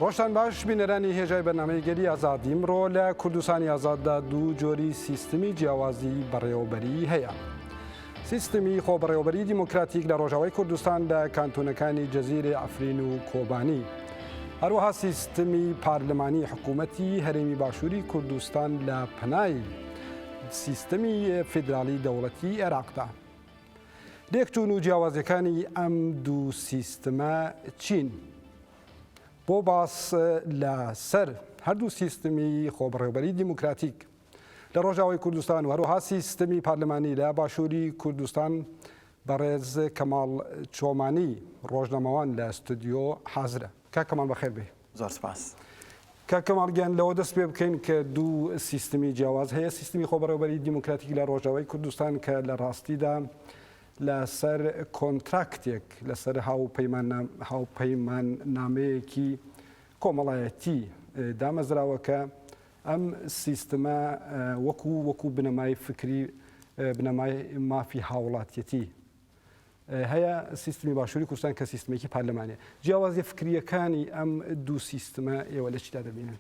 ڕۆژتان باش بینەرانی هێژای بەرنامەیەگەری ئازادی ئەمڕۆ لە کوردستانی ئازاددا دوو جۆری سیستمی جیاوازی بەڕێوەبەری هەیە. سیستمی خۆبەڕێوەبەری دیموکراتیک لە ڕۆژاوای کوردستان لە کانتونەکانی جەزیرە ئەفرین و کۆبانی، هەروەها سیستمی پارلمانی حکوومەتی هەرێمی باشووری کوردستان لە پەنای سیستمی فیدرالی دەوڵەتی عێراقدا. لێکچوون و جیاوازیەکانی ئەم دوو سیستمە چین؟ بۆ باس لەسەر هەردوو سیستمی خۆبەڕێوەبەری دیموکراتیک لە ڕۆژاوای کوردستان و هەروەها سیستمی پارلمانی لە باشووری کوردستان بەڕێز کەماڵ چۆمانی ڕۆژنامەوان لە ستودیۆ حازرە. کاک کەماڵ بەخێر بێ. زۆر سپاس. کاک کەماڵگیان لەوە دەست پێ بکەین کە دوو سیستمی جیاواز هەیە، سیستمی خۆبەڕێوەبەری دیموکراتیک لە ڕۆژاوای کوردستان کە لە ڕاستیدا لەسەر کۆنتراکتێک لەسەر هاوپەیمان نامەیەکی کۆمەڵایەتی دامەزراوەکە ئەم سیستمە وەکو بنەمای فکری بنەمای مافی هاوڵاتیەتی هەیە سیستمی باشووری کوردستان کە سیستمێکی پارلمانیە. جیاوازیە فکریەکانی ئەم دوو سیستمە ئێوە لە چیدا دەبینن؟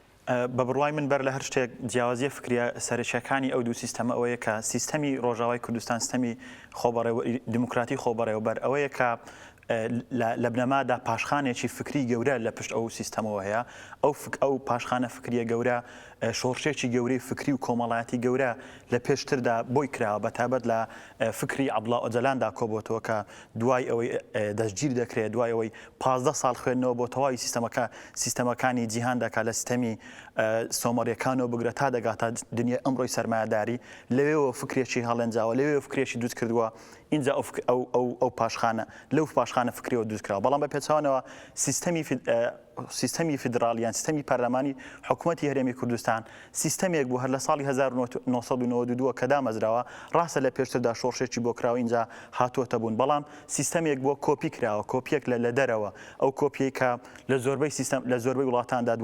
بە بڕوای من بەر لە هەر شتێک جیاوازیە فکریە سەرچیەکانی ئەو دوو سیستەمە ئەوەیە کە سیستەمی ڕۆژاوای کوردستان سیستەمی دیموکراتی خۆبەڕێوەبەر ئەوەیە کە لە بنەمادا پاشخانێکی فکری گەورە لە پشت ئەو سیستەمەوە هەیە. ئەو پاشخانە فکریە گەورە شۆڕشێکی گەورەی فکری و کۆمەڵایەتی گەورە لە پێشتردا بۆی کراوە بەتابەت لە فکری عەبدوڵڵا ئۆجەلاندا کۆبووەوە کە دوای ئەوەی دەستگیر دەکرێت، دوای ئەوەی 15 ساڵ خوێندنەوە بۆ تەواوی سیستەمەکانی جیهان دەکات لە سیستەمی سۆمەریەکانەوە بگرێت تا دەگاتە دنیای ئەمڕۆی سەرمایەداری. لەوێەوە فکرێکی هەڵێنجاوە، لەوێ فکرێکی دروست کردووە. اینجا ئەو پاشخانە لەو پاشخانە فکریەوە دروست کراوە. بەڵام بە پێچەوانەوە سیستەمی فیدرالیان سیستەمی پەرلەمانی حکوومەتی هەرێمی کوردستان سیستەمێک بوو هەر لە ساڵی 1992 کە دامەزراوە. ڕاستە لە پێشتردا شۆڕشێکی بۆ کراوە اینجا هاتووەتە بوون، بەڵام سیستەمێک بۆ کۆپی کراوە، کۆپیەک لە دەرەوە. ئەو کۆپیەی کە لە زۆربەی وڵاتاندا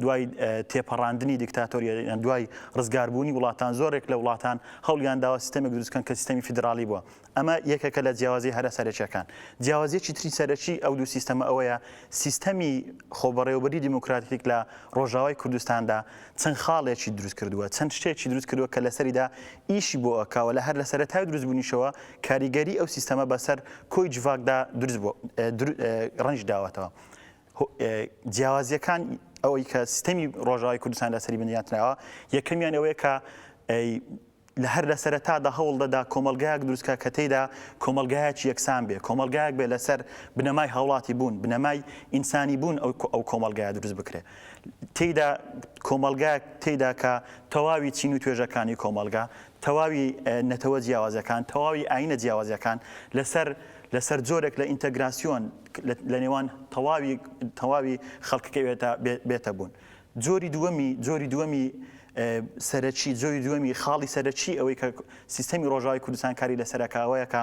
دوای تێپەڕاندنی دیکتاتۆریە، دوای ڕزگاربوونی وڵاتان، زۆرێک لە وڵاتان هەوڵیان داوە سیستەمێک دروستکەن کە سیستەمی فیدرالی بووە. ئەمە یەکێکە لە جیاوازی هەرە سەرچیەکان. جیاوازیەکی تری سەرەکی ئەو دوو سیستەمە ئەوەیە سیستەمی خۆبەڕێوەبەری دیموکراتیک لە ڕۆژاوای کوردستاندا چەند خاڵێکی دروست کردووە، چەند شتێکی دروست کردووە کە لەسەریدا ئیشی بۆ ئەکاوە. لە هەر لە سەرەتای دروست بوونیشەوە کاریگەری ئەو سیستەمە بەسەر کۆی جڤاکدا دروست بوو، ڕەنج داوەتەوە. جیاوازیەکان ئەوەی کە سیستەمی ڕۆژاوای کوردستان لەسەری بنیاتنراوە، یەکەمیان ئەوەیە کە لە هەر لە سەرەتادا هەوڵ دەدا کۆمەلگایەک دروستکە کە تێیدا کۆمەلگایەکی یەکسان بێ، کۆمەلگایەک بێ لەسەر بنەمای هاوڵاتی بوون، بنەمای ئینسانی بوون ئەو کۆمەلگایە دروست بکرێ. تێیدا کۆمەلگایەک تێیدا کە تەواوی چین و توێژەکانی کۆمەلگا، تەواوی نەتەوە جیاوازەکان، تەواوی ئاینە جیاوازەکان لەسەر جۆرێک لە ئینتەگراسیۆن لە نێوان تەواوی خەڵکەکە بێتە بوون. جۆری دووەمی سەرەکی جۆری دووەمی خاڵی سەرەکی ئەوەی کە سیستەمی ڕۆژاوای کوردستان کاری لەسەرەکەوەیە کە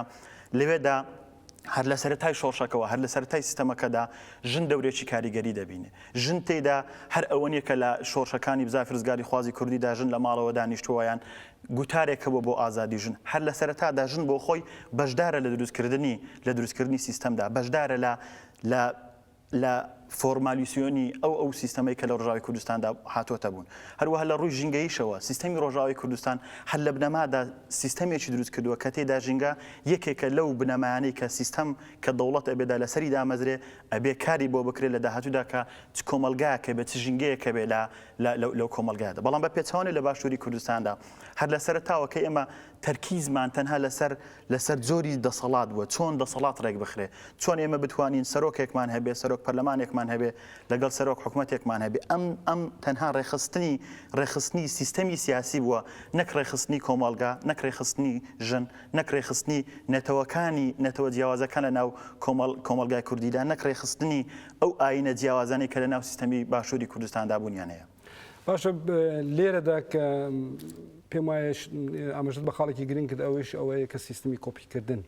لەوێدا هەر لە سەرەتای شۆڕشەکەەوە، هەر لە سەرەتای سیستەمەکەدا ژن دەورێکی کاریگەری دەبینێ. ژن تێیدا هەر ئەوەنیە کە لە شۆڕشەکانی بزافی ڕزگاری خوازی کوردیدا ژن لە ماڵەوە دانیشتووەیان گوتارێکەوە بۆ ئازادی ژن. هەر لە سەرەتادا ژن بۆ خۆی بەشدارە لە دروستکردنی سیستەمدا، بەشدارە لە فۆرمالیسیۆنی ئەو سیستەمەی کە لە ڕۆژاوای کوردستاندا هاتوۆتە بوون. هەروەها لە ڕووی ژینگەیشەوە سیستەمی ڕۆژاوای کوردستان هەر لە بنەمادا سیستەمێکی دروست کردووە کە تێدا ژینگە یەکێکە لەو بنەمایانەی کە سیستەم کە دەوڵەت ئەبێدا لەسەری دامەزرێ ئەبێ کاری بۆ بکرێت لە داهاتوودا کە چ کۆمەلگایەکە بێت، چ ژینگەیەکە بێ لەو کۆمەلگایدا. بەڵام بە پێچەوانێ لە باشووری کوردستاندا هەر لە سەرەتاوە کە ئێمە تەرکیزمان تەنها لەسەر جۆری دەسەڵات بووە، چۆن دەسەڵات ڕێک بخرێ، چۆن ئێمە بتوانین سەرۆکێکمان هەبێ، سەرۆک پەرلەمانێکمان هەبێ، لەگەڵ سەرۆک حکوومەتێکمان هەبێ. ئەم تەنها ڕێخستنی سیستەمی سیاسی بووە، نەک ڕێخستنی کۆمەلگا، نەک ڕێخستنی ژن، نەک ڕێخستنی نەتەوە جیاوازەکان لە ناو کۆمەلگای کوردیدا، نەک ڕێخستنی ئەو ئاینە جیاوازانەی کە لە ناو سیستەمی باشووری کوردستاندا بوونیان هەیە. باشە لێرەدا کە پێم وایە ئاماژەت بە خاڵێکی گرنگ کرد ئەوەیە کە سیستمی کۆپیکردن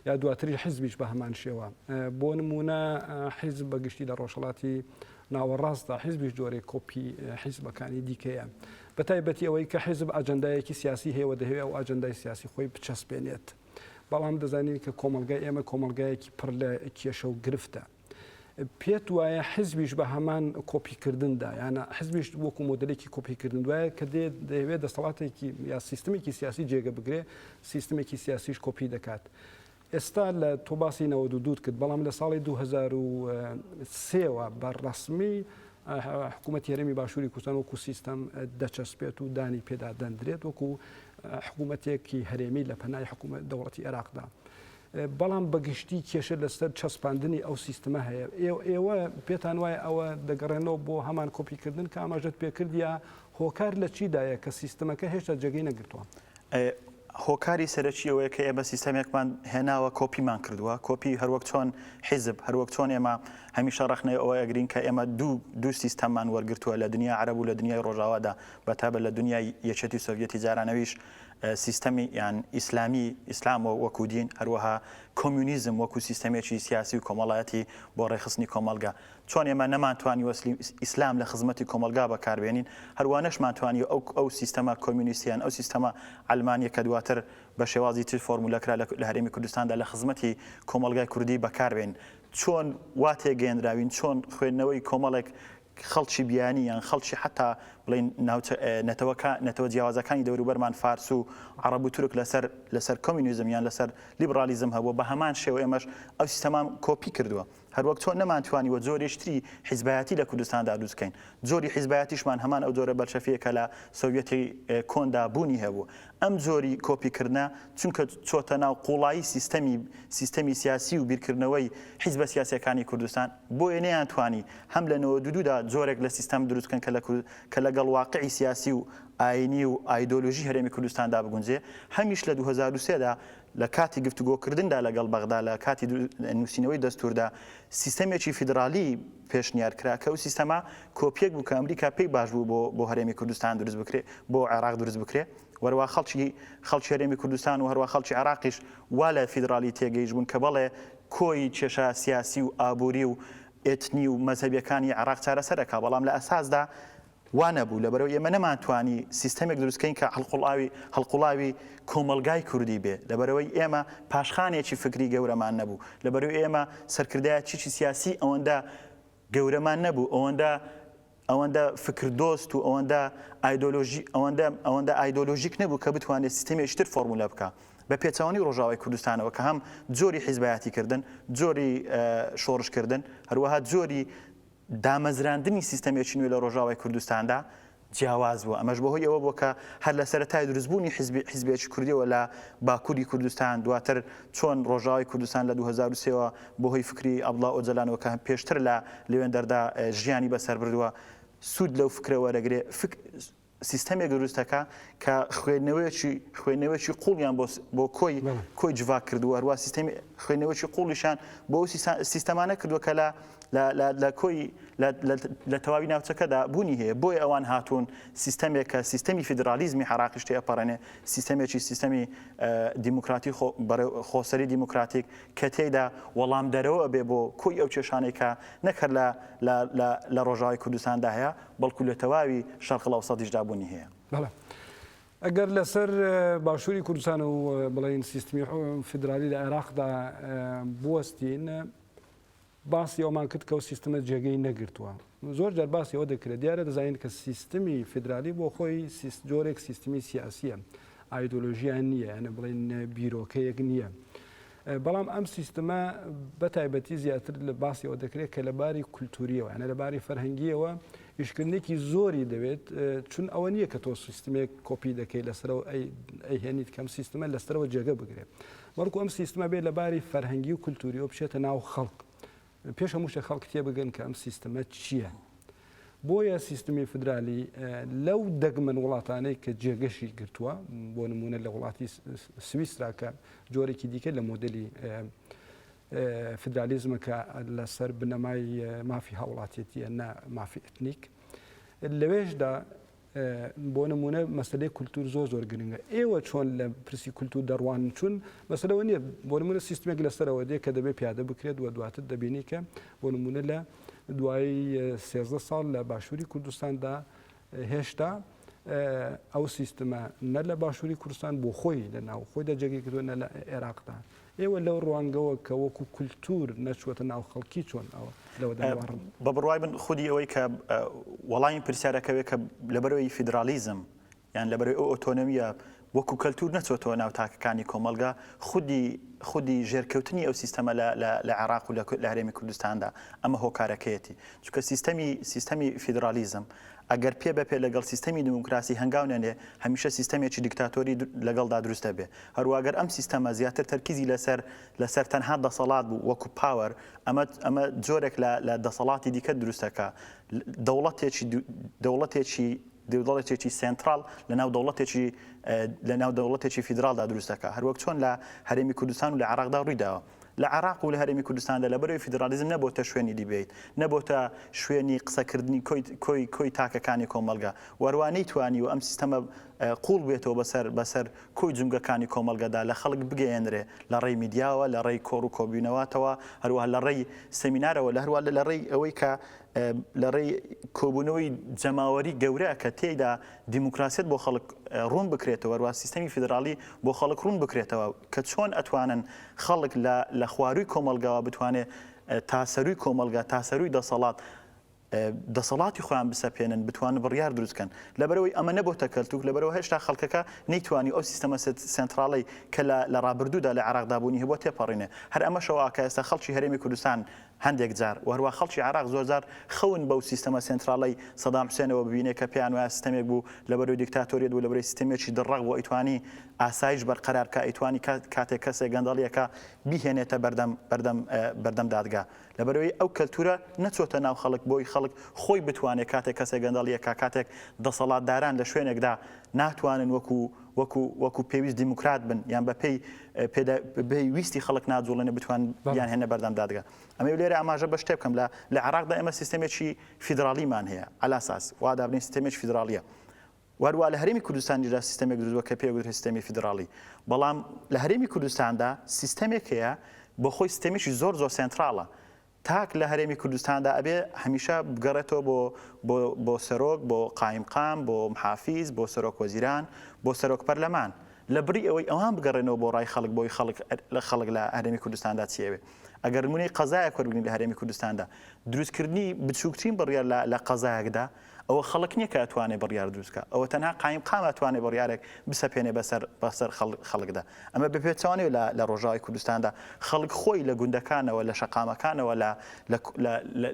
یا دواتری حیزبیش بە هەمان شێوە. بۆ نمونە حیزب بەگشتی لە ڕۆژهەڵاتی ناوەڕاستدا حیزبیش جۆرێک کۆپی حیزبەکانی دیکەیە. بە تایبەتی ئەوەی کە حیزب ئاجەندایەکی سیاسی هەیە دەهەوێت ئەو ئاجەندای سیاسی خۆی بچەسپێنێت. بەڵام دەزانین کە کۆمەلگای ئێمە کۆمەلگایەکی پڕ لە کێشە و گرفتە. پێت وایە حزبیش بە هەمان کۆپیکردندا یانە حزبیش وەکو مۆدلێکی کۆپیکردن وایە کە دەیەوێت دەسەڵاتێکی یا سیستمێکی سیاسی جێگە بگرێ سیستمێکی سیاسیش کۆپی دەکات. ئێستا لە تۆ باسی 92 کرد بەڵام لە ساڵی 2003ەوە بەڕەسمی حکوومەت هەرێمی باشووری کوردستان وەکو سیستەم دەچەسپێت و دانی پێدا دەندرێت وەکو حکوومەتێکی هەرێمی لە پەنای حکوومەت دەوڵەتی عێراقدا. بەڵام بەگشتی کێشە لەسەر چەسپاندنی ئەو سیستمە هەیە. ئێوە پێتان وایە ئەوە دەگەڕێنەوە بۆ هەمان کۆپیکردن کە ئاماژەت پێکرد یا هۆکار لە چیدایە کە سیستمەکە هێشتا جێگەی نەگرتووە؟ هۆکاری سەرەکی ئەوەیە کە ئێمە سیستەمێکمان هێناوە کۆپیمان کردووە کۆپی هەروەک چۆن حیزب هەروەک چۆن ئێمە هەمیشە ڕخنەی ئەوە ئەگرین کە ئێمە دوو سیستەممان وەرگرتووە لە دنیا عەرەب و لە دنیای ڕۆژاوادا بەتابەت لە دنیای یەکێتی سۆڤیەتی جارانەویش سیستەمی یان ئیسلام وەکو دین هەروەها کۆمیونیزم وەکو سیستەمێکی سیاسی و کۆمەڵایەتی بۆ ڕێخستنی کۆمەلگا چۆن ئێمە نەمانتوانی ئیسلام لە خزمەتی کۆمەلگا بەکاربێنین هەروانەشمانتوانی ئەو سیستەمە کۆمیونیستیان ئەو سیستەمە ئەلمانیە کە دواتر بە شێوازی تر فۆرمولەکرا لە هەرێمی کوردستاندا لە خزمەتی کۆمەلگای کوردی بەکاربێن چۆن وا تێگەێنراوین چۆن خوێندنەوەی کۆمەڵێک خەڵکی بیانی یان خەڵکی حتا بڵین نەتەوە جیاوازەکانی دەوروبەرمان فارس و عەرەب و تورک لەسەر کۆمیونیزم یان لەسەر لیبرالیزم هەبووە بە هەمان شێوە ئێمەش ئەو سیستەمان کۆپی کردووە هەروەک چۆن نەمانتوانیوە جۆرێشتری حیزبایەتی لە کوردستاندا دروستکەین جۆری حیزبایەتیشمان هەمان ئەو جۆرە بەرچەفەیە کە لە سۆڤیەتی کۆندا بوونی هەبوو ئەم جۆری کۆپیکردنە چونکە چۆتە ناو قوڵایی سیستەمی سیاسی و بیرکردنەوەی حیزبە سیاسیەکانی کوردستان بۆیە نەیانتوانی هەم لە 92دا جۆرێک لە سیستەم دروستکەن کە لەگەڵ واقعی سیاسی و ئاینی و ئایدۆلۆژی هەرێمی کوردستاندا بگونجێ هەمیش لە 2003دا لە کاتی گفتوگۆکردندا لەگەڵ بەغدا لە کاتی نووسینەوەی دەستوردا سیستەمێکی فیدرالی پێشنیار کرا کە ئەو سیستەما کۆپیەک بوو کە ئەمریکا پێی باش بوو بۆ هەرێمی کوردستان دروست بکرێ بۆ عێراق دروست بکرێ وەروە خەڵکی هەرێمی کوردستان و هەروە خەڵکی عێراقیش وا لە فیدرالی تێگەیشت بوون کە بەڵێ کۆی کێشە سیاسی و ئابووری و ئێتنی و مەزهەبیەکانی عێراق چارەسەرەکە بەڵام لە ئەساسدا وانەبوو لەبەرەوە ئێمە نەمانتوانی سیستەمێک دروستکەین کە هەڵقوڵاوی کۆمەلگای کوردی بێ لەبەرەوەی ئێمە پاشخانێکی فکری گەورەمان نەبوو لەبەرەوەی ئێمە سەرکردایەتێکی سیاسی ئەوەندە گەورەمان نەبوو ئەوەندە فکردۆست و ئەوەندە ئایدۆلۆژیک نەبوو کە بتوانێت سیستەمێکتر فۆرمولە بکە بە پێچەوانی ڕۆژاوای کوردستانەوە کە هەم جۆری حیزبایەتیکردن جۆری شۆڕشکردن هەروەها جۆری دامەزراندنی سیستەمێکی نوێ لە ڕۆژاوای کوردستاندا جیاواز بووە ئەمەش بەهۆی ئەوە بووە کە هەر لە سەرەتای دروستبوونی حیزبێکی کوردیەوە لە باکووری کوردستان دواتر چۆن ڕۆژاوای کوردستان لە 2003ەوە بەهۆی فکری ئەبڵا ئۆجەلانەوە کە پێشتر لە لەوێندەردا ژیانی بەسەر بردووە سوود لەو فکرەوە وەرەگرێ سیستەمێک دروستەکە کە خوێندنەوەکی قوڵیان بۆ کۆی جووا کردووە هەروە خوێندنەوەکی قوڵیشان بۆ سیستەمانە کردووە کە لە تەواوی ناوچەکەدا بوونی هەیە بۆی ئەوان هاتوون سیستەمێک کە سیستەمی فیدرالیزمی عێراقیش تێپەڕێنێ سیستەمی دیموکراتی خۆسەری دیموکراتیک کە تێیدا وەڵام دەرەوە بێ بۆ کۆی ئەو کێشانەی کە نەکرد لە ڕۆژاوای کوردستاندا هەیە بەڵکو لە تەواوی شەرق ئەوسەطیشدا بوونی هەیە. ئەگەر لەسەر باشووری کوردستان و بڵین سیستمی فیدرالی لە عێراقدا بوەستین باسی ئەومان کرد کە ئەو سیستەمە جێگەی نەگرتووە زۆر جار باسی ئەوە دەکرێت دیارە دەزانین کە سیستمی فیدرالی بۆ خۆی جۆرێک سیستمی سیاسیە ئایدۆلۆژیان نییە یانە بڵین بیرۆکەیەک نییە بەڵام ئەم سیستەمە بەتایبەتی زیاتر لە باسی ئەوە دەکرێت کە لەباری کولتوریەوە یانە لەباری فەرهەنگیەوە ئیشکردنێکی زۆری دەوێت چون ئەوە نییە کە تۆ سیستمێک کۆپی دەکەیت لەسەرەوە ئەیهێنیت کەم سیستمە لەسەرەوە جێگە بگرێت بەڵکو ئەم سیستمە بێت لەباری فەرهەنگی و کولتوریەوە بچێتە ناو خەڵک پێش هەموو شتێک خەڵک تێبگەن کە ئەم سیستەمە چییە بۆیە سیستمی فیدرالی لەو دەگمەن وڵاتانەی کە جێگەشی گرتووە بۆ نمونە لە وڵاتی سویسرا کە جۆرێکی دیکە لە مۆدلی فیدرالیزمە کە لەسەر بنەمای مافی هاوڵاتیەتیە نا مافی ئەتنیک لەوێشدا بۆ نمونە مەسلەی کولتور زۆر گرنگە ئێوە چۆن لە پرسی کولتور دەڕوان چون مەسلەوە نییە بۆ نمونە سیستمێک لەسەرەوە دێ کە دەبێت پیادە بکرێت و دواتر دەبینی کە بۆ نمونە لە دوای 13 ساڵ لە باشووری کوردستاندا هێشتا ئەو سیستمە نە لە باشووری کوردستان بۆ خۆی لە ناو خۆیدا جێگەی کردووە نە لە عێراقدا ئێوە لەو ڕوانگەوە کە وەکو کولتور نەچوەتە ناو خەڵکی چۆن ئەوە لەوە دەوارڕ بە بڕوای من خودی ئەوەی کە وەڵامی پرسیارەکەوێت کە لەبەرەوەی فیدرالیزم یان لەبەرەوەی ئەو ئۆتۆنۆمیە وەکو کەلتور نەچۆتەوە ناو تاکەکانی کۆمەلگا خودی ژێرکەوتنی ئەو سیستەمە لە عێراق و لە هەرێمی کوردستاندا ئەمە هۆکارەکەیەتی چونکە سیستەمی فیدرالیزم ئەگەر پێ بەپێ لەگەڵ سیستەمی دموکراسی هەنگاونێنێ هەمیشە سیستەمێکی دیکتاتۆری لەگەڵدا دروستە بێ هەروەگەر ئەم سیستەمە زیاتر تەرکیزی لەسەر تەنها دەسەڵات بوو وەکو پاوەر ئەمە جۆرێک لە دەسەڵاتی دیکە دروستەکە دەوڵەتێکی سنترال لەناو دەوڵەتێکی فیدرالدا دروستەکە هەروەک چۆن لە هەرێمی کوردستان و لە عێراقدا ڕوویداوە لە عێراق و لە هەرێمی کوردستاندا لەبەرەوەی فیدرالیزم نەبووتە شوێنی دیبێت نەبووتە شوێنی قسەکردنی کۆی تاکەکانی کۆمەلگا وەروانەی توانی و ئەم سیستەمە قوڵ بێتەوە بەسەر کۆی جونگەکانی کۆمەلگەدا لە خەڵک بگەێنرێ لە ڕێی میدیاوە لە ڕێی کۆڕ و کۆبوونەوەتەوە هەروە لە ڕێی سەمینارەوە لە هەروە لە ڕێی ئەوەی کە لە ڕێی کۆبوونەوەی جەماوەری گەورەیە کە تێیدا دیموکراسیت بۆ خەڵک ڕوون بکرێتەوە هەروە سیستەمی فیدرالی بۆ خەڵک ڕوون بکرێتەوە کە چۆن ئەتوانن خەڵک لە خواروی کۆمەلگاوە بتوانێت تاسەروی کۆمەلگا تاسەروی دەسەڵاتی خۆیان بسەپێنن بتوانن بڕیار دروستکەن لەبەرەوەی ئەمە نەبووتە کەلتوک لەبەرەوە هێشتا خەڵکەکە نەیتوانی ئەو سیستەمە سنتراڵی کە لە ڕابردوودا لە عێراقدا بوونی هەبووە تێپەڕینێ هەر ئەمەشەوە کە ئێستا خەڵکی هەرێمی کوردستان هەندێک جار وهروە خەڵکی عێراق زۆرجار خەون بەو سیستەمە سنتراڵی سەدام حوسێنەوە ببینێ کە پێیان وایە سیستەمێک بوو لەبەرەوەی دیکتاتۆریەت بوو لەبەرەوەی سیستەمێکی دڕەق بۆ ئەیتوانی ئاسایش بەرقەرار کە ئەیتوانی کاتێک کەسێک گەندەڵیەکە بیهێنێتە بەردەم دادگا لەبەرەوەی ئەو کەلتورە نەچۆتە ناو خەڵک بۆی خەڵک خۆی بتوانێت کاتێک کەسێک گەندەڵیەکە کاتێک دەسەڵاتداران لە شوێنێکدا ناتوانن وەکو پێویست دیموکرات بن یان بە ویستی خەڵک ناجوڵێنە بتوان یان هێنە بەردەم دادگا ئەمە لێرە ئاماژە بە شتێ بکەم لە عێراقدا ئێمە سیستەمێکی فیدرالیمان هەیە ئالاساس وا دابنین سیستەمێکی فیدرالیە وەروە لە هەرێمی کوردستانیدا سیستەمێک دروستووە کە پێوترێت سیستەمی فیدرالی بەڵام لە هەرێمی کوردستاندا سیستەمێک هەیە بۆ خۆی سیستەمێکی زۆر سنتراڵە تاک لە هەرێمی کوردستاندا ئەبێ هەمیشە بگەڕێتەوە بۆ سەرۆک بۆ قایمقام بۆ محافیز بۆ سەرۆک وەزیران بۆ سەرۆک پەرلەمان لە بری ئەوەی ئەوان بگەڕێنەوە بۆ ڕای خەڵک بۆی خەڵک لە هەرێمی کوردستاندا چیەوێ ئەگەر نمونەی قەزایەک وەربگرین لە هەرێمی کوردستاندا دروستکردنی بچووکترین بڕیار لە قەزایەکدا ئەوە خەڵک نییە کە ئەتوانێت بڕیار دروستکە ئەوە تەنها قایمقام ئەتوانێت بڕیارێک بسەپێنێ بەسەر خەڵکدا ئەمە بپێچوانێت لە ڕۆژاوی کوردستاندا خەڵک خۆی لە گوندەکانەوە لە شەقامەکانەوە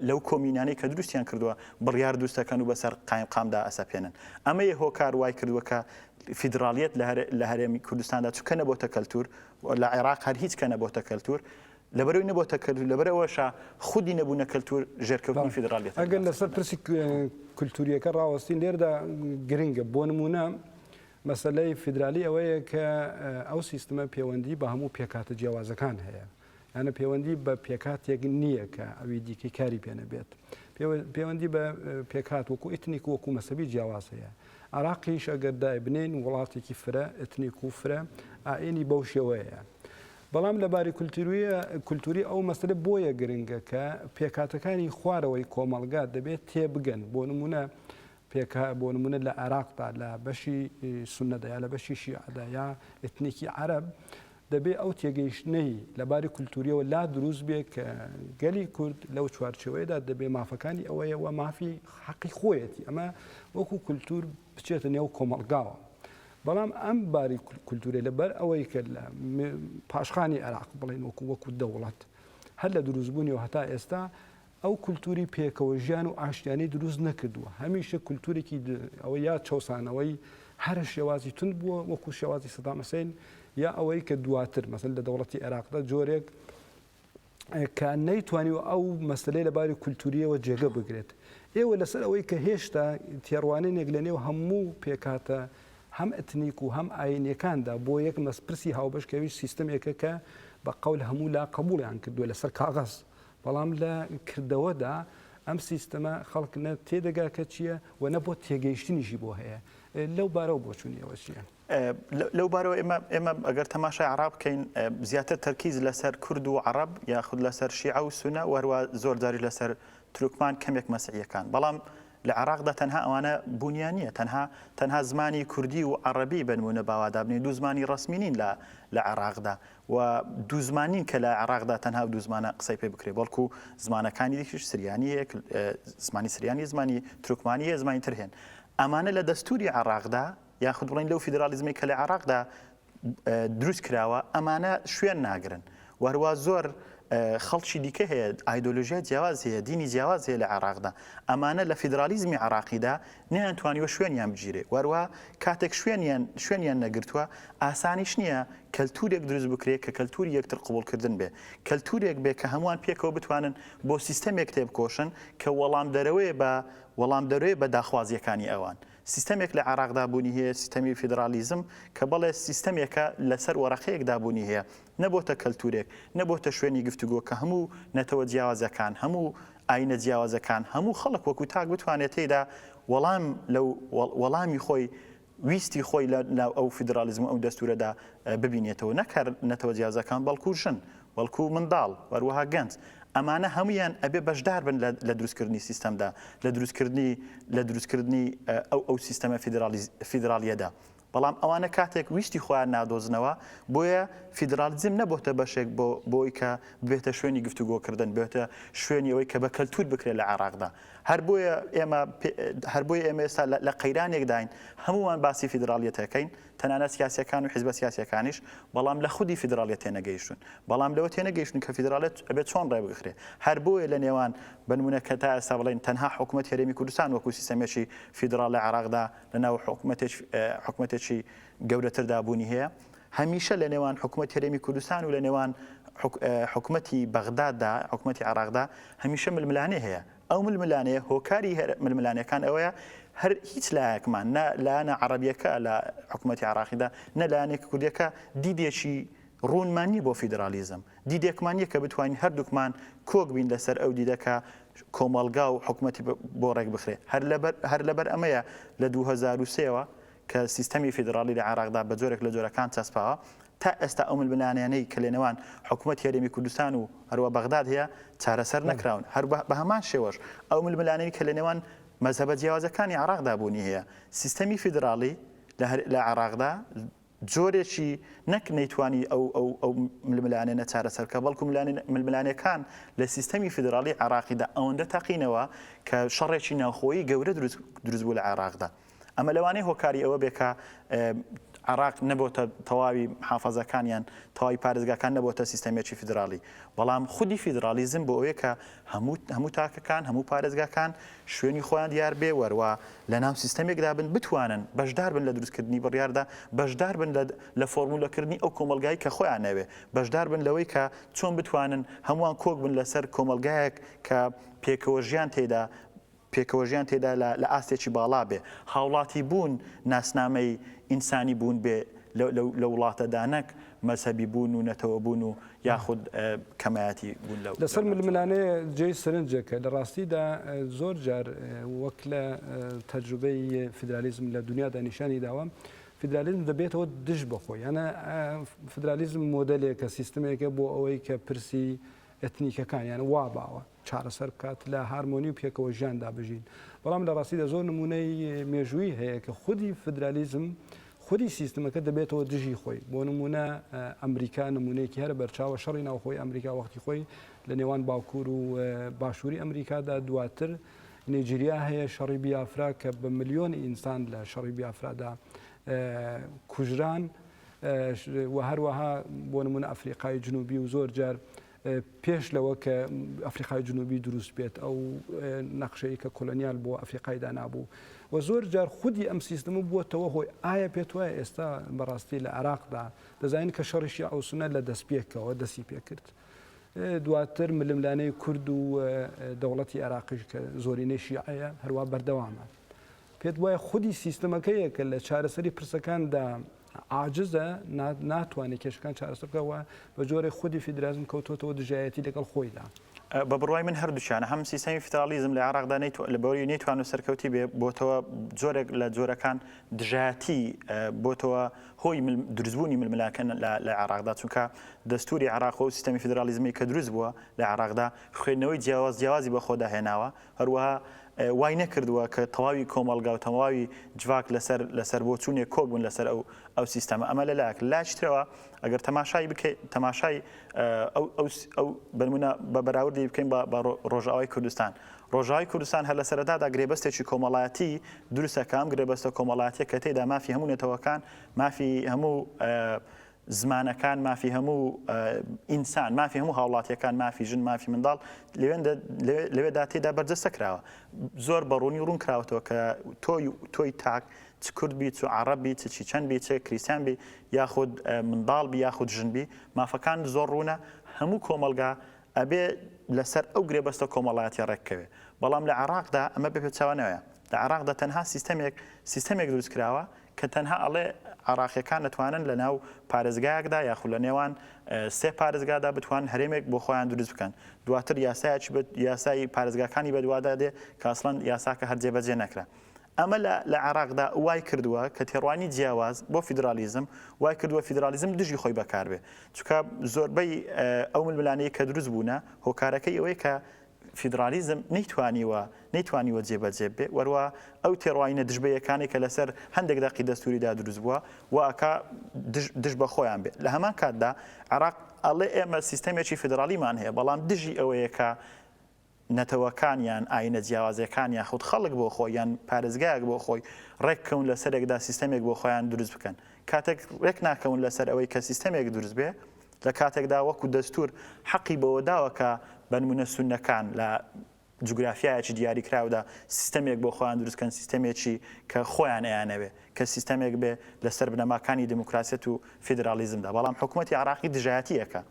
لەو کۆمینانەی کە دروستیان کردووە بڕیار دروستەکەن و بەسەر قایمقامدا ئەسەپێنن ئەمە یە هۆکار وای کردووە کە فیدرالیەت لە هەرێمی کوردستاندا چکە نەبۆتە کەلتور لە عێراق هەر هیچ کە نەبۆتە کەلتور لەبەرەوەی نەبووتە کەلتور لەبەرەوەشە خودی نەبوونە کەلتور ژێرکەوتنی فیدرالیەت ئەگەر لەسەر پرسی کولتوریەکە ڕاوەستین لێردا گرنگە بۆ نمونە مەسەلەی فیدرالی ئەوەیە کە ئەو سیستەمە پەیوەندی بە هەموو پێکاتە جیاوازەکان هەیە یانە پەیوەندی بە پێکاتێک نییە کە ئەوی دیکەی کاری پێنەبێت پەیوەندی بە پێکات وەکو ئیتنیک وەکو مەسەبی جیاواز هەیە عێراقیش ئەگەر دایبنێن وڵاتێکی فرە ئەتنیک و فرە ئاینی بەو شێوەیە بەڵام لەباری کولتوری ئەو مەسلە بۆیە گرنگە کە پێکاتەکانی خوارەوەی کۆمەلگا دەبێت تێبگەن بۆ نمونە لە عێراقدا لە بەشی سونەدا یا لە بەشی شیعەدا یا ئتنیکی عەرەب دەبێت ئەو تێگەیشتنەی لەباری کولتوریەوە لا دروست بێت کە گەلی کورد لەو چوارچەوەیەدا دەبێت مافەکانی ئەوەیەوە مافی حەقی خۆیەتی ئەمە وەکو کولتور بچێتە نێو کۆمەلگاوە بەڵام ئەم باری کولتورێ لەبەر ئەوەی کە لە پاشخانی عێراق بڵێن وەکو دەوڵەت هەر لە دروستبوونیەوە هەتا ئێستا ئەو کولتوری پێکەوە ژیان و ئاشتیانی دروست نەکردووە هەمیشە کولتورێکی ئەوە یا چەسانەوەی هەر شێوازی تند بووە وەکو شێوازی سەدام حوسێن یا ئەوەی کە دواتر مەسەل لە دەوڵەتی عێراقدا جۆرێک کە نەیتوانیوە ئەو مەسلەی لەباری کولتوریەوە جێگە بگرێت ئێوە لەسەر ئەوەی کە هێشتا تێڕوانینێک لە نێو هەموو پێکاتە هەم ئەتنیک و هەم ئاینیەکاندا بۆ یەک مەسپرسی هاوبەشکەوی سیستەمێکە کە بە قەول هەموو لا قبوڵیان کردووە لەسەر کاغەز بەڵام لە کردەوەدا ئەم سیستەمە خەڵکنە تێدەگا کە چییە و نەبووە تێگەیشتنیشی بۆ هەیە لەو بارەوە بۆچوونیەوە چییە؟ لەو بارەوە ئێمە ئەگەر تەماشای عەراب بکەین زیاتر تەرکیز لەسەر کورد و عەرەب یاخود لەسەر شیعە و سونە و هەروە زۆر جاری لەسەر تورکمان کەمێک مەسیحیەکان بەڵام لە عراقدا تەنها ئەوانە بوونیان نییە تەنها زمانی کوردی و عەرەبی بنمونە باوادابنێ دوو زمانی ڕسمی نین لە عراقدا و دوو زمانین کە لە عراقدا تەنها دوو زمانە قسەی پێ بکرێ بەڵکو زمانەکانی دیکەش سریانی هەیە زمانی سریانی زمانی تورکمانی هەیە زمانی تر هێن ئەمانە لە دەستوری عراقدا یاخود بڵین لەو فیدرالیزمی کە لە عراقدا دروست کراوە ئەمانە شوێن ناگرن وهروە زۆر خەڵکی دیکە هەیە ئایدۆلۆژیای جیاواز هەیە دینی جیاواز هەیە لە عراقدا ئەمانە لە فیدرالیزمی عراقیدا نەیانتوانیوە شوێنیان بگیرێ وهروە کاتێک شوێنیان نەگرتووە ئاسانیش نییە کەلتورێک دروست بکرێت کە کەلتوری یەکتر قبولکردن بێ کەلتورێک بێ کە هەمووان پێکەوە بتوانن بۆ سیستەمێک تێبکۆشن کە وەڵام دەروێ بە داخوازیەکانی ئەوان سیستەمێک لە عراقدا بوونی هەیە سیستەمی فیدرالیزم کە بەڵێ سیستەمێکە لەسەر وەرەقەیەکدا بوونی هەیە نەبۆتە کەلتورێک نەبۆتە شوێنی گفتوگۆ کە هەموو نەتەوە جیاوازەکان هەموو ئاینە جیاوازەکان هەموو خەڵک وەکو تاک بتوانێت تێدا وەڵامی خۆی ویستی خۆی لە ئەو فیدرالیزم ئەو دەستورەدا ببینێتەوە نەکار نەتەوە جیاوازەکان بەڵکو ژن بەڵکو منداڵ وەروەها گەنج ئەمانە هەمویان ئەبێ بەشدار بن لە دروستکردنی سیستەمدا لە دروستکردنی ئەو سیستەمە فیدرالیەدا بەڵام ئەوانە کاتێک ویستی خۆیان نادۆزنەوە بۆیە فیدرالیزم نەبۆتە بەشێک بۆی کە بێتە شوێنی گفتوگۆکردن بێتە شوێنی ئەوەی کە بە کەلتور بکرێت لە عراقدا هەر بۆیە ئێمە ئێستا لە قەیرانێکداین هەمووان باسی فیدرالیەتەکەین تەنانەت سیاسیەکان و حیزبە سیاسیەکانیش بەڵام لە خودی فیدرالیەت تێنەگەیشتون بەڵام لەوە تێنەگەیشتون کە فیدرالیەت ئەبێت چۆن ڕێبگرێت هەر بۆیە لە نێوان بنمونە کە تا ئێستا بڵێن تەنها حکوومەت هەرێمی کوردستان وەکو سیستەمێکی فیدرال لە عراقدا لەناو حکوومەتێکی گەورەتردا بوونی هەیە هەمیشە لە نێوان حکوومەت هەرێمی کوردستان و لە نێوان حکوومەتی بەغداددا حکوومەتی عراقدا هەمیشە ململانێ هەیە ئەو ململانەیە هۆکاری ململانەکان ئەوەیە هەر هیچ لایەکمان لایەنە عەرەبیەکە لە حکوومەتی عراقیدا نە لایەنێکی کوردیەکە دیدێکی ڕوونمانی بۆ فیدرالیزم دیدێکمانیە کە بتوانین هەردووکمان کۆک بین لەسەر ئەو دیدەکە کۆمەڵگا و حکوومەتی بۆ ڕێک بخرێ هەر لەبەر ئەمەیە لە 2023ەوە کە سیستەمی فیدرالی لە عراقدا بە جۆرێک لە جۆرەکان چەسپاوە تا ئێستا ئەو ململانیانەی کە لە نێوان حکوومەت هەرێمی کوردستان و هەروە بەغداد هەیە چارەسەر نەکراون هەر بە هەمان شێوەش ئەو ململانەی کە لە نێوان مەذهبە جیاوازەکانی عراقدا بوونی هەیە سیستەمی فیدرالی لە عراقدا جۆرێکی نەک نەیتوانی ئەو ململانێنە چارەسەرکە بەڵکو ململانەکان لە سیستەمی فیدرالی عراقیدا ئەوەندە تەقینەوە کە شەڕێکی ناوخۆیی گەورە دروست بوو لە عراقدا ئەمە لەوانەیە هۆکاری ئەوە بێکە عراق نەبووتە تەواوی محافەزەکانیان تەواوی پارێزگاکان نەبووتە سیستەمێکی فیدرالی بەڵام خودی فیدرالیزم بۆ ئەوەیە کە هەموو تاکەکان هەموو پارێزگاکان شوێنی خۆیان دیار بێ وەروە لە ناو سیستەمێکدا بن بتوانن بەشدار بن لە دروستکردنی بڕیاردا بەشدار بن لە فۆرمولەکردنی ئەو کۆمەلگای کە خۆیان نەوێ بەشدار بن لەوەی کە چۆن بتوانن هەمووان کۆک بن لەسەر کۆمەلگایەک کە پێکەوە ژیان تێدا لە ئاستێکی باڵا بێ هاوڵاتی بوون ناسنامەی ئینسانی بوون بێ لە وڵاتەدانەک مەسەبی بوون و نەتەوە بوون و یاخود کەمایەتی بوون لەسەر ململانەیە جێی سرنجەکە لە ڕاستیدا زۆر جار وەک لە تەجروبەی فیدرالیزم لە دنیادا نیشانی داوە فیدرالیزم دەبێتەوە دژ بەخۆی یانە فیدرالیزم مۆدلێکە سیستمێکە بۆ ئەوەی کە پرسی ئەتنیکەکان یان وا باوە چارەسەر بکات لە هارمۆنی و پێکەوە ژیاندا بژین بەڵام لە ڕاستیدا زۆر نمونەی مێژووی هەیە کە خودی فیدرالیزم خودی سیستمەکە دەبێتەوە دژی خۆی بۆ نمونە ئەمریکا نمونەیەکی هەرە بەرچاوە شەڕی ناوخۆی ئەمریکا وەختی خۆی لە نێوان باکوور و باشووری ئەمریکادا دواتر نیجیریا هەیە شەڕی بیافرا کە بە ملیۆنی ئینسان لە شەڕی بیافرادا کوژران و هەروەها بۆ نمونە ئەفریقای جنوبی و زۆر جار پێش لەوە کە ئەفریقای جنوبی دروست بێت ئەو نەخشەی کە کۆلۆنیال بۆ ئەفریقایدا نابوو و زۆر جار خودی ئەم سیستەمە بووەتەوە هۆی ئایا پێت وایە ئێستا بەڕاستی لە عراقدا دەزانین کە شەڕی شیعە و سونە لە دەستپێکەوە دەستی پێکرد دواتر ململانەی کورد و دەوڵەتی عراقیش کە زۆرینەی شیعەیە هەروە بەردەوامە پێت وایە خودی سیستەمەکەیە کە لە چارەسەری پرسەکاندا عاجزە ناتوانێت کێشەکان چارەسەر بکەوە بە جۆرێک خودی فیدرالیزم کەوتۆتەوە دژایەتی لەگەڵ خۆیدا بە بڕوای من هەردووشیانە هەم سیستەمی فیدرالیزم لە عراقدا لە بەوری نەیتوان و سەرکەوتی بێ بۆتەوە جۆرێک لە جۆرەکان دژایەتی بۆتەوە هۆی دروستبوونی ململاکە لە عراقدا چونکە دەستوری عراق و سیستەمی فیدرالیزمی کە دروست بووە لە عراقدا خوێندنەوەی جیاوازی بە خۆدا هێناوە هەروەها وای نەکردووە کە تەواوی کۆمەڵگا و تەواوی جوواک لەسەر بۆ چوونێ کۆک بوون لەسەر ئەو سیستەمە ئەمە لەلایەک لاشترەوە ئەگەر تەماشای ئەو بنمونە بە بەراوردی بکەین بە ڕۆژاوای کوردستان. ڕۆژاوای کوردستان هەر لە سەرەتادا گرێبەستێکی کۆمەڵایەتی دروستەکە ئەم گرێبەستە کۆمەڵایەتیە کە تێدا مافی هەموو نێتەوەکان مافی هەموو زمانەکان مافی هەموو ئینسان مافی هەموو هاوڵاتیەکان مافی ژن مافی منداڵ لەوێدا تێدا بەرجەستە کراوە زۆر بەڕوونی ڕوون کراوەتەوە کە تۆی تاک چ کورد بی چ عەرەب بی چ چیچەن بی چ کریستیان بی یاخود منداڵ بی یاخود ژن بی مافەکان زۆر ڕوونە هەموو کۆمەلگا ئەبێ لەسەر ئەو گرێبەستە کۆمەڵایەتی ڕێککەوێ بەڵام لە عێراقدا ئەمە بپێچاوانەوەیە لە عێراقدا تەنها سیستەمێک دروست کراوە کە تەنها ئەڵێ عراقیەکان دەتوانن لە ناو پارێزگایەکدا یاخود لە نێوان سێ پارێزگادا بتوان هەرێمێک بۆ خۆیان دروست بکەن دواتر یاسای پارێزگاکانی بەدوادا دێ کە ئەسڵەن یاساکە هەر جێبەجێ نەکرا ئەمە لە عێراقدا وای کردووە کە تێڕوانی جیاواز بۆ فیدرالیزم وای کردووە فیدرالیزم دژی خۆی بەکاربێ چونکە زۆربەی ئەو ململانەیە کە دروست بوونە هۆکارەکەی ئەوەی کە فیدرالیزم نەیتوانیوە جێبەجێ بێ وەروە ئەو تێڕواینە دژبەیەکانی کە لەسەر هەندێک داقی دەستوریدا دروست بووە و ئەکا دژ بە خۆیان بێت لە هەمان کاتدا عێراق ئەڵێ ئێمە سیستەمێکی فیدرالیمان هەیە بەڵام دژی ئەوەیە کە نەتەوەکانیان ئاینە جیاوازەکان یاخود خەڵک بۆ خۆی یان پارێزگایەک بۆ خۆی ڕێککەون لە سەرێکدا سیستەمێک بۆ خۆیان دروست بکەن کاتێک ڕێک ناکەون لەسەر ئەوەی کە سیستەمێک دروست بێ لە کاتێکدا وەکو دەستور حەقی بەوە داوە کە بنمونە سونەکان لە جوگرافیایەکی دیاری کراودا سیستەمێک بۆ خۆیان دروستکەن سیستەمێکی کە خۆیان ئەیانەوێ کە سیستەمێک بێ لەسەر بنەماکانی دموکراسیەت و فیدرالیزمدا بەڵام حکوومەتی عێراقی دژایەتیەکە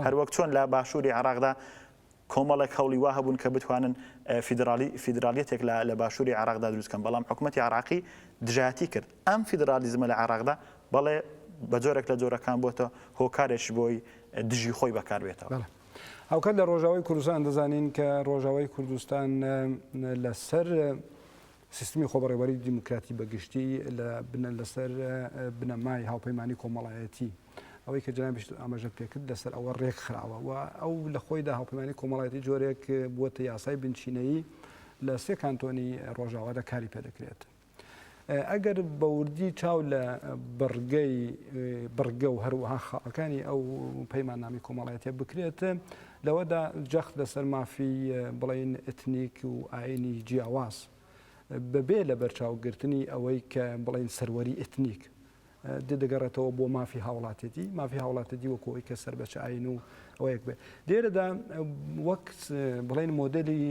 هەروەک چۆن لە باشووری عێراقدا کۆمەڵێک هەوڵی وا هەبوون کە بتوانن فیدرالیەتێک لە باشووری عێراقدا دروستکەن بەڵام حکوومەتی عێراقی دژایەتی کرد ئەم فیدرالیزمە لە عێراقدا بەڵێ بە جۆرێک لە جۆرەکان بۆتە هۆکارێک بۆی دژی خۆی بەکاربێتەوە. هاوکات لە ڕۆژاوای کوردستان دەزانین کە ڕۆژاوای کوردستان لەسەر سیستمی خۆبەڕێوەری دیموکراتی بەگشتی لەسەر بنەمای هاوپەیمانی کۆمەڵایەتی ئەوەی کە جنابیش ئاماژە پێکرد لەسەر ئەوە ڕێک خراوە و ئەو لە خۆیدا هاوپەیمانی کۆمەڵایەتی جۆرێک بووەتە یاسای بنچینەیی لە سێ کانتۆنی ڕۆژاوادا کاری پێدەکرێت. ئەگەر بەوردی چاو لە بەرگە و هەروەها خاڵەکانی ئەو پەیماننامی کۆمەڵایەتیە بکرێت لەوەدا جەخت لەسەر مافی بڵین ئتنیک و ئاینی جیاواز بەبێ لە بەرچاوگرتنی ئەوەی کە بڵین سەروەری ئتنیک دەگەڕێتەوە بۆ مافی هاوڵاتێتی وەکۆی کە سەر بەچ ئاین و ئەوەیەک بێ لێرەدا وەک بڵین مۆدلی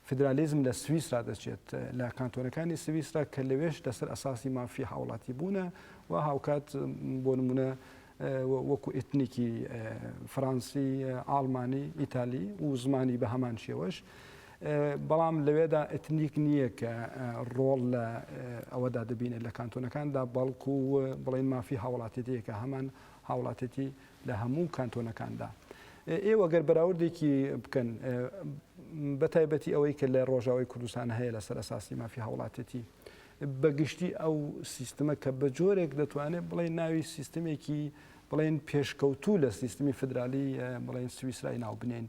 فیدرالیزم لە سویسرا دەچێت لە کانتۆنەکانی سویسرا کە لەوێش لەسەر ئەساسی مافی هاوڵاتی بوونە و هاوکات بۆ نمونە وەکو ئتنیکی فەڕەنسی ئاڵمانی ئیتالی و زمانی بە هەمان شێوەش بەڵام لەوێدا ئتنیک نییە کە ڕۆڵ لە ئەوەدا دەبینێت لە کانتۆنەکاندا بەڵکو بڵین مافی هاوڵاتێتیەکە هەمان هاوڵاتێتی لە هەموو کانتۆنەکاندا ئێوە گەر بەراوردێکی بکەن بە تایبەتی ئەوەی کە لە ڕۆژاوای کوردستان هەیە لەسەر ئەساسی مافی هاوڵاتێتی بەگشتی ئەو سیستمە کە بە جۆرێک دەتوانێت بڵین ناوی سیستمێکی بڵین پێشکەوتوو لە سیستمی فدرالی بڵین سویسرای ناوبنێن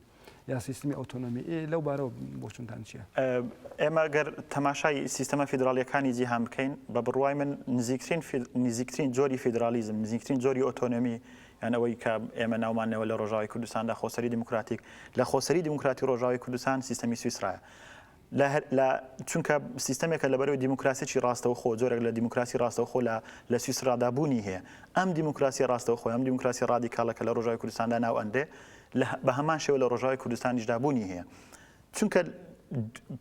یا سیستمی ئۆتۆنۆمی لەو بارەوە بۆچونتان چییە؟ ئێمە گەر تەماشای سیستەمە فیدرالیەکانی جیهان بکەین بە بڕوای من نزیکترین جۆری فیدرالیزم نزیکترین جۆری ئۆتۆنۆمی یان ئەوەی کە ئێمە ناومانەوە لە ڕۆژاوای کوردستاندا خۆسەری دیموکراتیک لە خۆسەری دیموکراتی ڕۆژاوای کوردستان سیستەمی سویسرایە چونکە سیستەمێکە لەبەرەوەی دیموکراسیی ڕاستەوخۆ جۆرێک لە دیموکراسی ڕاستەوخۆ لە سویسرادا بوونی هەیە ئەم دیموکراسی ڕاستەوخۆ ئەم دیموکراسی ڕادیکاڵەکە لە ڕۆژاوای کوردستاندا ناو ئەندێ بە هەمان شێوە لە ڕۆژاوای کوردستانیشدا بوونی هەیە چونکە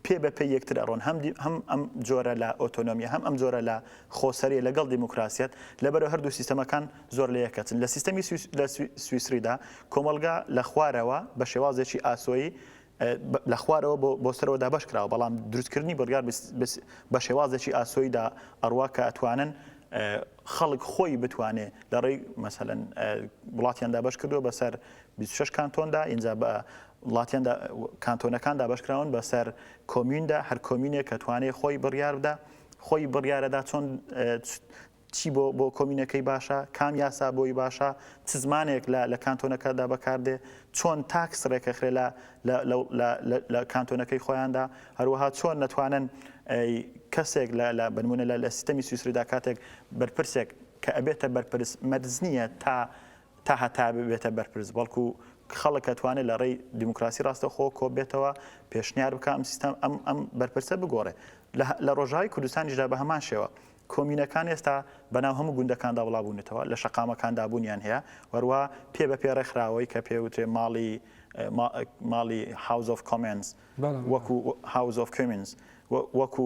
پێ بەپێ یەکتر ئەڕۆن هەم ئەم جۆرە لە ئۆتۆنۆمی هەم ئەم جۆرە لە خۆسەری لەگەڵ دیموکراسیەت لەبەرەوە هەردوو سیستەمەکان زۆر لە یەکەچن لە سیستەمی لە سویسریدا کۆمەلگا لە خوارەوە بە شێوازێکی ئاسۆیی لە خوارەوە بۆ سەرەوە دابەش کراوە بەڵام دروستکردنی بڕیار بە شێوازێکی ئاسۆیدا ئەڕوا کە ئەتوانن خەڵک خۆی بتوانێ لە ڕێی مەسەلەن وڵاتیان دابەش کردووە بەسەر 26 کانتۆندا اینجا بە وڵاتیاندا کانتۆنەکان دابەشکراون بەسەر کۆمیوندا هەر کۆمینێک کە توانێت خۆی بڕیار بدا خۆی بڕیارەدا چی بۆ کۆمینەکەی باشە کام یاسا بۆی باشە چ زمانێک لە کانتۆنەکەدا بەکاردێ چۆن تاکس ڕێکەخرێ لە کانتۆنەکەی خۆیاندا هەروەها چۆن نەتوانن کەسێک لە بنمونە لە سیستەمی سویسریدا کاتێک بەرپرسێک کە ئەبێتە بەرپرس مەرز نییە تا هەتا بێتە بەرپرس بەڵکو خەڵک ئەتوانێت لە ڕێی دیموکراسی ڕاستەخۆ کۆ بێتەوە پێشنیار بکە ئەم سیستەم ئەم بەرپرسە بگۆڕێ لە ڕۆژاوی کوردستانیشدا بە هەمان شێوە کۆمینەکان ئێستا بەناو هەموو گوندەکاندا وڵابوونێتەوە لە شەقامەکاندا بوونیان هەیە وەروە پێ بە پێڕێکخراوەی کە پێوترێ ماڵی House of Commons وەکو House of Commons وەکو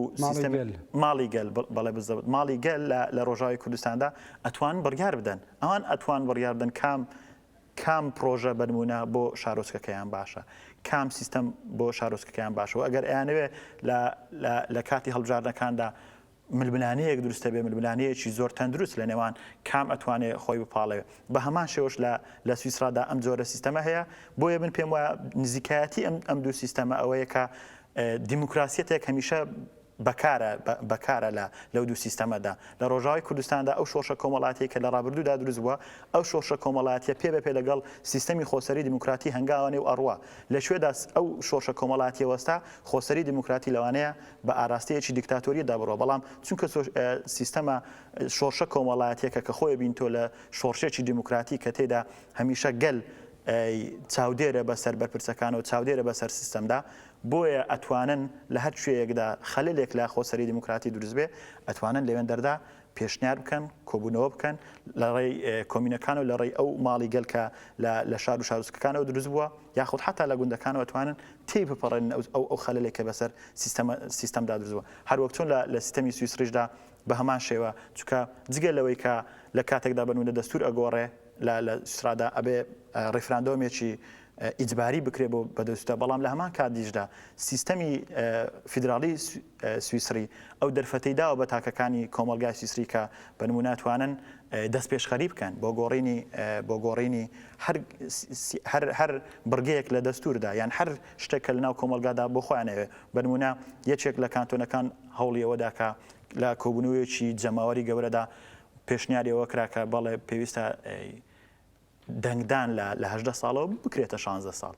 ماڵی گەل بەڵێ بزەوت ماڵی گەل لە ڕۆژاوی کوردستاندا ئەتوان بڕیار بدەن ئەوان ئەتوان بڕیار بدەن کام پرۆژە بنمونە بۆ شارۆچکەکەیان باشە کام سیستەم بۆ شارۆچکەکەیان باشەوە ئەگەر ئەیانەوێ لە کاتی هەڵبژاردنەکاندا ململانەیەک دروستە بێ ململانەیەکی زۆر تەندروست لە نێوان کام ئەتوانێت خۆی بپاڵێ بە هەمان شێوەش لە سویسرادا ئەم جۆرە سیستەمە هەیە بۆیە من پێم وایە نزیکایەتی ئەم دوو سیستەمە ئەوەیە کە دیموکراسیەتێک هەمیشە بەکارە لەو دوو سیستەمەدا لە ڕۆژاوی کوردستاندا ئەو شۆشە کۆمەڵاتیە کە لە ڕابردوودا دروست بووە ئەو شۆشە کۆمەڵاتیە پێ بەپێ لەگەڵ سیستەمی خۆسەری دیموکراتی هەنگاوانێ و ئەڕوا لە شوێدا ئەو شۆشە کۆمەڵاتی وەستا خۆسەری دیموکراتی لەوانەیە بە ئاراستەیەکی دیکتاتۆریدا بڕۆ بەڵام چونکە سیستەمە شۆشە کۆمەڵاتیەکە کە خۆی بینتۆ لە شۆڕشێکی دیموکراتی کە تێدا هەمیشە گەل چاودێرە بەسەر بەرپرسەکانەوە چاودێرە بەسەر سیستەمدا بۆیە ئەتوانن لە هەر شوەیەکدا خەلێک لە خۆسەری دیموکراتی دروست بێ ئەتوانن لەوێن دەردا پێشنیار بکەن کۆبوونەوە بکەن لە ڕێی کۆمینەکان و لە ڕێی ئەو ماڵی گەلکە لە شار و شارۆچکەکانەوە دروست بووە یاخود حتا لە گوندەکانەوە ئەتوانن تێی بپەڕێن ئەو خەلێکە بەسەر سیستەمدا دروست بووە هەروەک چۆن لە سیستەمی سویسریشدا بە هەمان شێوە چونکە جگە لەوەی کە لە کاتێکدا بنوونە دەستور ئەگۆڕێ لە سویسرادا ئەبێ ڕێفراندۆمێکی ئیجباری بکرێ بۆ بەدەستە بەڵام لە هەمان کاتیشدا سیستەمی فیدراڵی سویسری ئەو دەرفەتەیداوە بە تاکەکانی کۆمەلگای سویسری کە بەنمونە توانن دەست پێشخەری بکەن بۆ گۆڕینی هەر بڕگەیەک لە دەستوردا یان هەر شتێکە لەناو کۆمەلگادا بۆ خۆیانەوێ بەنمونە یەکێک لە کانتۆنەکان هەوڵیەوەدا کە لە کۆبوونەوەیەکی جەماوەری گەورەدا پێشنیاریەوە کراکە بەڵێ پێویستە دەنگدان لە 18 ساڵەوە بکرێتە 16 ساڵ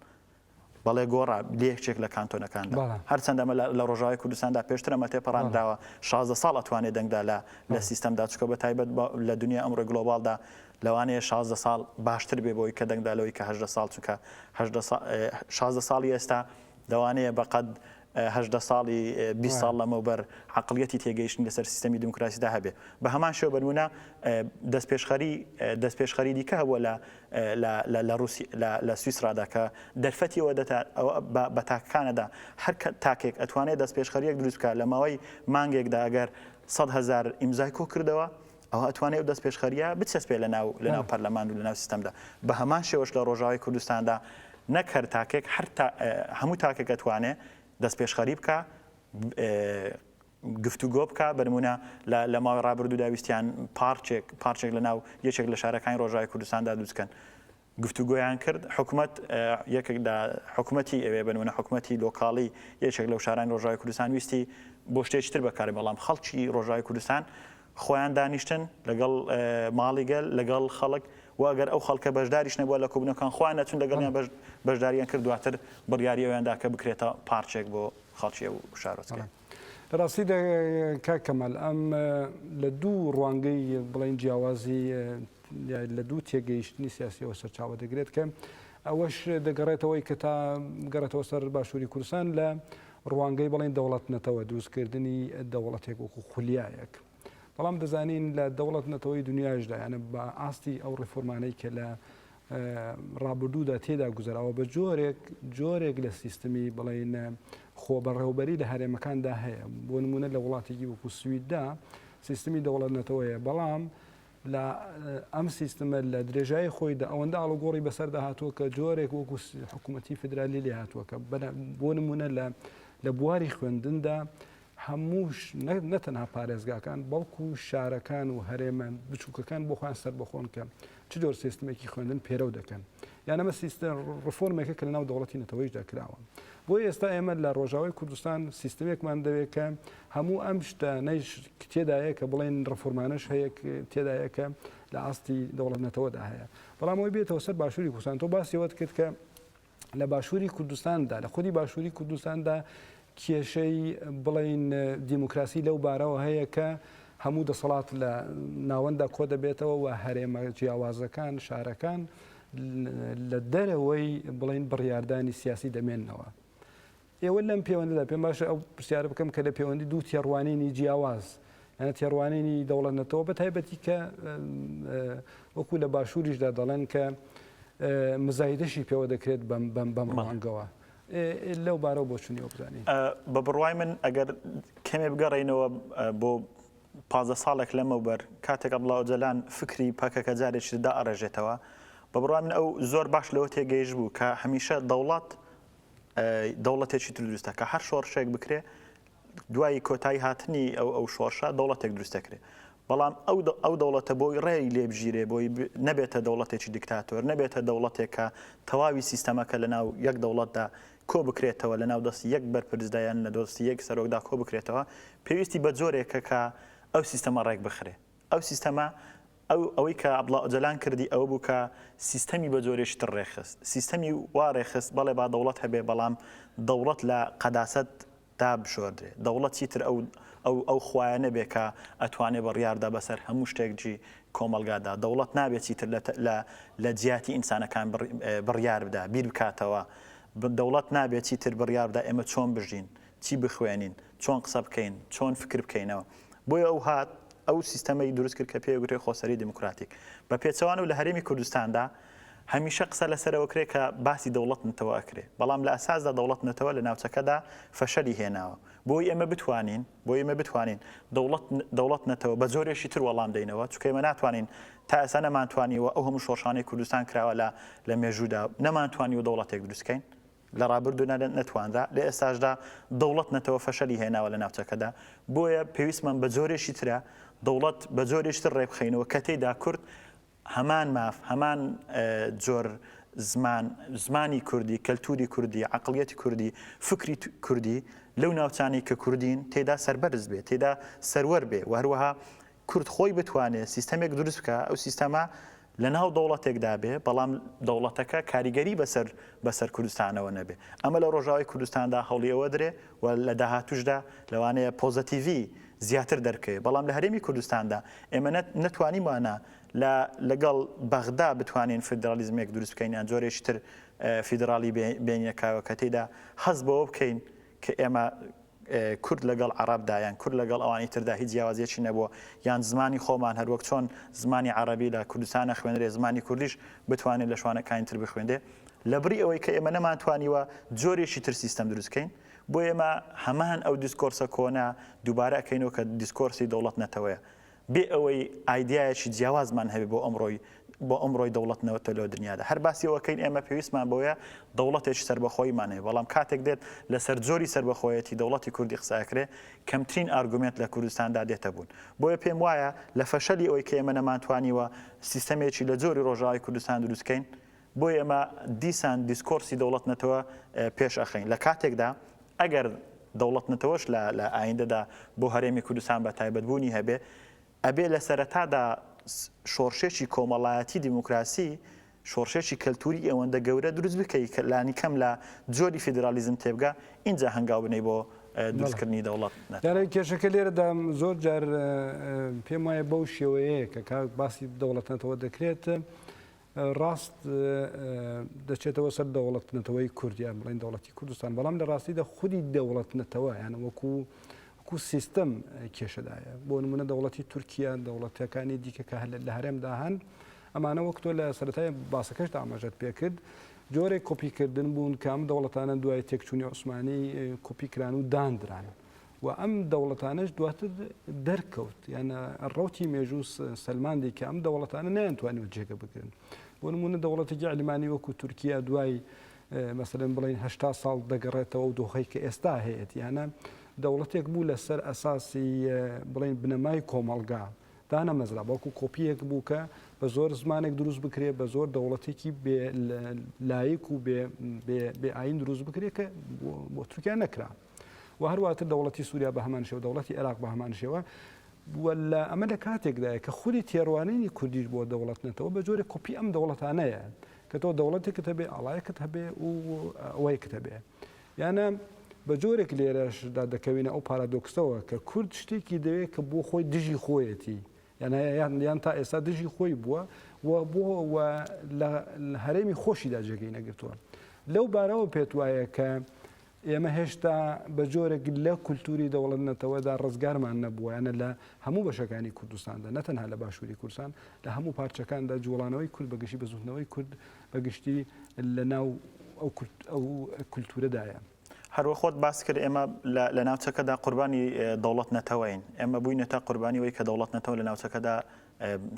بەڵێ گۆڕا لێکچێک لە کانتۆنەکاندا هەرچەندەمە لە ڕۆژاوی کوردستاندا پێشتر ئەمە تێپەڕاندراوە 16 ساڵ ئەتوانێت دەنگدا لە سیستەمدا چکە بە تایبەت لە دنیا ئەمڕۆ گلۆبالدا لەوانەیە 16 ساڵ باشتر بێ بۆی کە دەنگدا لەوەی کە 18 ساڵ چونکە 16 ساڵی ئێستا دەوانەیە بەقەد 18 ساڵی 20 ساڵ لەمەوبەر عقلیەتی تێگەیشتن لەسەر سیستەمی دیموکراسیدا هەبێ بە هەمان شێوە بنمونە دەستپێشخەری دیکە هەبووە لە سویسرادا کە دەرفەتیەوە بە تاکەکانەدا هەر تاکێک ئەتوانێت دەستپێشخەریەک دروست بکات لە ماوەی مانگێکدا ئەگەر 100,000 ئیمزای کۆ کردەوە ئەوە ئەتوانێت دەستپێشخەریە بچەسپێ لەناو پەرلەمان و لەناو سیستەمدا بە هەمان شێوەش لە ڕۆژاوی کوردستاندا نەک هەر تاکێک هەموو تاکێک ئەتوانێت دەست پێشخەری بکە گفتوگۆ بکە بەنمونە لە ماوەی ڕابردوودا ویستیان پارچێک لە ناو یەکێک لە شارەکانی ڕۆژاوی کوردستاندا دروستکەن گفتوگۆیان کرد حکوومەتی ئەوێ بنمونە حکوومەتی لۆکاڵی یەکێک لەو شارانی ڕۆژاوی کوردستان ویستی بۆ شتێکی تر بەکارێ بەڵام خەڵکی ڕۆژاوی کوردستان خۆیان دانیشتن لەگەڵ ماڵی گەل لەگەڵ خەڵک واگەر ئەو خەڵکە بەشداریش نەبووە لە کۆبوونەکان خۆیان نەچون لەگەڵیان بەشداریان کرد دواتر بڕیاریەوەیاندا کە بکرێتە پارچێک بۆ خەڵکی و شارۆچکە ڕاستی کاکەمەل ئەم لە دوو ڕوانگەی بڵین جیاوازی لە دوو تێگەیشتنی سیاسیەوە سەرچاوە دەگرێت کە ئەوەش دەگەڕێتەوەی کە تا گەڕێتەوە سەر باشووری کوردستان لە ڕوانگەی بڵین دەوڵەت نەتەوە دروستکردنی دەوڵەتێک وەکو خولیایەک بەڵام دەزانین لە دەوڵەت نەتەوەی دنیاشدا یانە بە ئاستی ئەو ڕێفۆرمانەی کە لە ڕابردوودا تێدا گوزەراوە بە جۆرێک لە سیستمی بڵین خۆبەڕێوەبەری لە هەرێمەکاندا هەیە بۆ نمونە لە وڵاتێکی وەکو سویددا سیستمی دەوڵەت نەتەوەیە بەڵام لە ئەم سیستمە لە درێژایی خۆیدا ئەوەندە ئاڵوگۆڕی بەسەردا هاتووە کە جۆرێک وەکو حکوومەتی فدرالی لێ هاتووە کە بۆ نمونە لە بواری خوێندندا هەمووش نەتەنها پارێزگاکان بەڵکو شارەکان و هەرێمە بچووکەکان بۆ خۆیان سەر بەخۆن کە چ جۆر سیستمێکی خوێندن پێرەو دەکەن یان ئەمە ڕفۆرمێکە کە لەناو دەوڵەتی نەتەوەیشدا کراوە. بۆی ئێستا ئێمە لە ڕۆژاوای کوردستان سیستمێکمان دەوێت کە هەموو ئەم شتانەی تێدایە کە بڵێن ڕفۆرمانش هەیە تێدایە کە لە ئاستی دەوڵەت نەتەوەدا هەیە. بەڵام ئەوی بێتەوە سەر باشووری کوردستان. تۆ باسیەوەت کرد کە لە باشووری کوردستاندا لە خودی باشووری کوردستاندا کێشەی بڵین دیموکراسی لەو بارەوە هەیە کە هەموو دەسەڵات لە ناوەندا کۆ دەبێتەوە و هەرێمە جیاوازەکان شارەکان لە دەرەوەی بڵین بڕیاردانی سیاسی دەمێننەوە. ئێوە لەم پەیوەندیدا پێم باشە ئەو پرسیارە بکەم کە لە پەیوەندی دوو تێڕوانینی جیاواز یانە تێڕوانینی دەوڵەت نەتەوە بەتایبەتی کە وەکو لە باشووریشدا دەڵێن کە مزایدەشی پێوە دەکرێت بەم ڕەوانگەوە. لەو بارەوە بۆ چونی ئەو بزانین. بە بڕوای من ئەگەر کەمێ بگەڕێنەوە بۆ 15 ساڵێک لەمەوبەر کاتێک عەبدوڵڵا ئۆجەلان فکری پەکەکە جارێکی دا ئەڕێژێتەوە بە بڕوای من ئەو زۆر باش لەوە تێگەیشت بوو کە هەمیشە دەوڵەتێکی دروستە کە هەر شۆڕشێک بکرێ دوای کۆتایی هاتنی ئەو شۆڕشە دەوڵەتێک دروستەکرێ. بەڵام ئەو دەوڵەتە بۆی ڕێی لێبژیرێ بۆی نەبێتە دەوڵەتێکی دیکتاتۆر نەبێتە دەوڵەتێک کە تەواوی سیستەمەکە لەناو یەک دەوڵەتدا کۆ بکرێتەوە لەناو دەستی یەک بەرپرسدایان لە دۆستی یەک سەرۆکدا کۆ بکرێتەوە پێویستی بە جۆرێکە کە ئەو سیستەمە ڕێک بخرێ. ئەو سیستەمە ئەوەی کە عەبدوڵڵا ئۆجەلان کردی ئەوە بوو کە سیستەمی بە جۆرێکی تر ڕێخست سیستەمی وا ڕێخست بەڵێ با دەوڵەت هەبێ بەڵام دەوڵەت لە قەداسەت دا بشۆردرێ دەوڵەتی تر ئەو خوایە نەبێ کە ئەتوانێ بڕیاردا بەسەر هەموو شتێکجی کۆمەلگادا دەوڵەت نابێتی تر لە جیاتی ئینسانەکان بڕیار بدا بیر بکاتەوە دەوڵەت نابێتی تر بڕیار بدا ئێمە چۆن بژین چی بخوێنین چۆن قسە بکەین چۆن فکر بکەینەوە بۆیە ئەو هات ئەو سیستەمەی دروست کرد کە پێوەگرێ خۆسەری دموکراتیک بە پێچەوانە و لە هەرێمی کوردستاندا هەمیشە قسە لەسەرەوە کرێ کە باسی دەوڵەت نەتەوە ئەکرێ بەڵام لە ئەساسدا دەوڵەت نەتەوە لە ناوچەکەدا فەشەلی هێناوە بۆی ئێمە بتوانین دەوڵەت نەتەوە بە جۆرێکی تر وەڵام دەینەوە چونکە ئێمە ناتوانین تا ئێستا نەمانتوانیوە ئەو هەموو شۆڕشانەی کوردستان کراوە لە مێژوودا نەمانتوانیوە دەوڵەتێک دروستکەین لە ڕابردوودا نەتواندا لە ئێستاشدا دەوڵەت نەتەوە فەشەلی هێناوە لە ناوچەکەدا بۆیە پێویستمان بە جۆرێکی ترە دەوڵەت بە جۆرێکی تر ڕێبخەینەوە کە تێیدا کورد هەمان ماف هەمان جۆر زمانی کوردی کەلتوری کوردی عەقڵیەتی کوردی فکری کوردی لەو ناوچانی کە کوردین تێدا سەربەرز بێ تێدا سەروەر بێ و هەروەها کورد خۆی بتوانێت سیستەمێک دروست بکە ئەو سیستەمە لە ناو دەوڵەتێکدا بێ بەڵام دەوڵەتەکە کاریگەری بەسەر کوردستانەوە نەبێ ئەمە لە ڕۆژاوای کوردستاندا هەوڵی ئەوە درێ و لە داهاتوشدا لەوانەیە پۆزەتیڤی زیاتر دەرکەوێت بەڵام لە هەرێمی کوردستاندا ئێمە نەتوانیمانە لەگەڵ بەغدا بتوانین فیدرالیزمێک دروست بکەین یان جۆرێکی تر فیدرالی بینیەکەوە کە تێیدا هەست بەوە بکەین کە ئێمە کورد لەگەڵ عەرەبدا یان کورد لەگەڵ ئەوانی تردا هیچ جیاوازیەکی نەبووە یان زمانی خۆمان هەروەک چۆن زمانی عەرەبی لە کوردستانە خوێنرێ زمانی کوردیش بتوانێت لە شوانەکانی تر بخوێندێ لەبری ئەوەی کە ئێمە نەمانتوانیوە جۆرێکی تر سیستەم دروستکەین بۆ ئێمە هەمان ئەو دیسکۆرسە کۆنا دووبارە ئەکەینەوە کە دیسکۆرسی دەوڵەت نەتەوەیە بێ ئەوەی ئایدیایەکی جیاوازمان هەبێ بۆ ئەمڕۆی دەوڵەت نەوەتە لەو دنیادا هەر باسیەوەکەین ئێمە پێویستمان بۆیە دەوڵەتێکی سربەخۆیمان هەیە بەڵام کاتێک دێت لەسەر جۆری سربەخۆیەتی دەوڵەتی کوردی قسەکرێ کەمترین ئارگومنت لە کوردستاندا دێتە بوون بۆیە پێم وایە لە فەشەلی ئەوەی کە ئێمە نەمانتوانیوە سیستەمێکی لە جۆری ڕۆژاوای کوردستان دروستکەین بۆ ئێمە دیسان دیسکۆرسی دەوڵەت نەتەوە پێش ئەخەین لە کاتێکدا ئەگەر دەوڵەت نەتەوەش لە ئایندەدا بۆ هەرێمی کوردستان بە تایبەتبوونی هەبێ ئەبێ لە سەرەتادا شۆڕشێکی کۆمەڵایەتی دیموکراسی شۆڕشێکی کەلتوری ئەوەندە گەورە دروست بکەیت کە لانی کەم لە جۆری فیدرالیزم تێبگا اینجا هەنگاو بنەی بۆ دروستکردنی دەوڵەت دارای کێشەکە لێرەدا زۆر جار پێم وایە بەو شێوەیە کە باسی دەوڵەت نەتەوە دەکرێت ڕاست دەچێتەوە سەر دەوڵەت نەتەوەی کوردیان بڵین دەوڵەتی کوردستان بەڵام لە ڕاستیدا خودی دەوڵەت نەتەوە یانە وەکو سیستەم کێشەدایە بۆ نمونە دەوڵەتی تورکیا دەوڵەتەکانی دیکە کە لە هەرێمدا هەن ئەمانە وەک تۆ لە سەرەتای باسەکەشدا ئاماژەت پێکرد جۆرێک کۆپیکردن بوون کە ئەم دەوڵەتانە دوای تێکچوونی عوسمانی کۆپیکران و دانران و ئەم دەوڵەتانەش دواتر دەرکەوت یانە ڕەوتی مێژوو سەلماندی کە ئەم دەوڵەتانە نەیانتوانیوە جێگە بگرن بۆ نمونە دەوڵەتێکی عەلمانی وەکو تورکیا دوای مەسەلەن بڵین 80 ساڵ دەگەڕێتەوە و دۆخەی کە ئێستا هەیەت یانە دەوڵەتێک بوو لەسەر ئەساسی بڵین بنەمای کۆمەڵگا دانا مەزرا بەڵکو کۆپیەک بوو کە بە زۆر زمانێک دروست بکرێت بە زۆر دەوڵەتێکی لایک و بێ ئاین دروست بکرێت کە بۆ تورکیا نەکرا و هەرواتر دەوڵەتی سووریا بە هەمان شێوە دەوڵەتی عێراق بە هەمان شێوە ولا ئەمە لە کاتێکدایە کە خودی تێڕوانینی کوردیش بۆ دەوڵەت نێتەوە بە جۆرە کۆپی ئەم دەوڵەتانەیە کە تۆ دەوڵەتێکت هەبێ ئەڵایەکت هەبێ و ئەوەیەکت هەبێ یانە بە جۆرێک لێرەشدا دەکەوینە ئەو پارادۆکسەوە کە کورد شتێکی دەوێت کە بۆ خۆی دژی خۆیەتی یان تا ئێستا دژی خۆی بووە بۆ لە هەرێمی خۆشیدا جێگەی نەگرتووە لەو بارەوە پێت وایە کە ئێمە هێشتا بە جۆرێک لە کولتوری دەوڵەتنەتەوەدا ڕزگارمان نەبووە یانە لە هەموو بەشەکانی کوردستاندا نەتەنها لە باشووری کوردستان لە هەموو پارچەکاندا جوڵانەوەی کورد بەگشتی بەزوتنەوەی کورد بەگشتی لە ناو ئەو کولتورەدایە. هەروە خۆت باس کرد ئێمە لە ناوچەکەدا قوربانی دەوڵەت نەتەوەین ئێمە بووینەتە قوربانیەوەی کە دەوڵەت نەتەوە لە ناوچەکەدا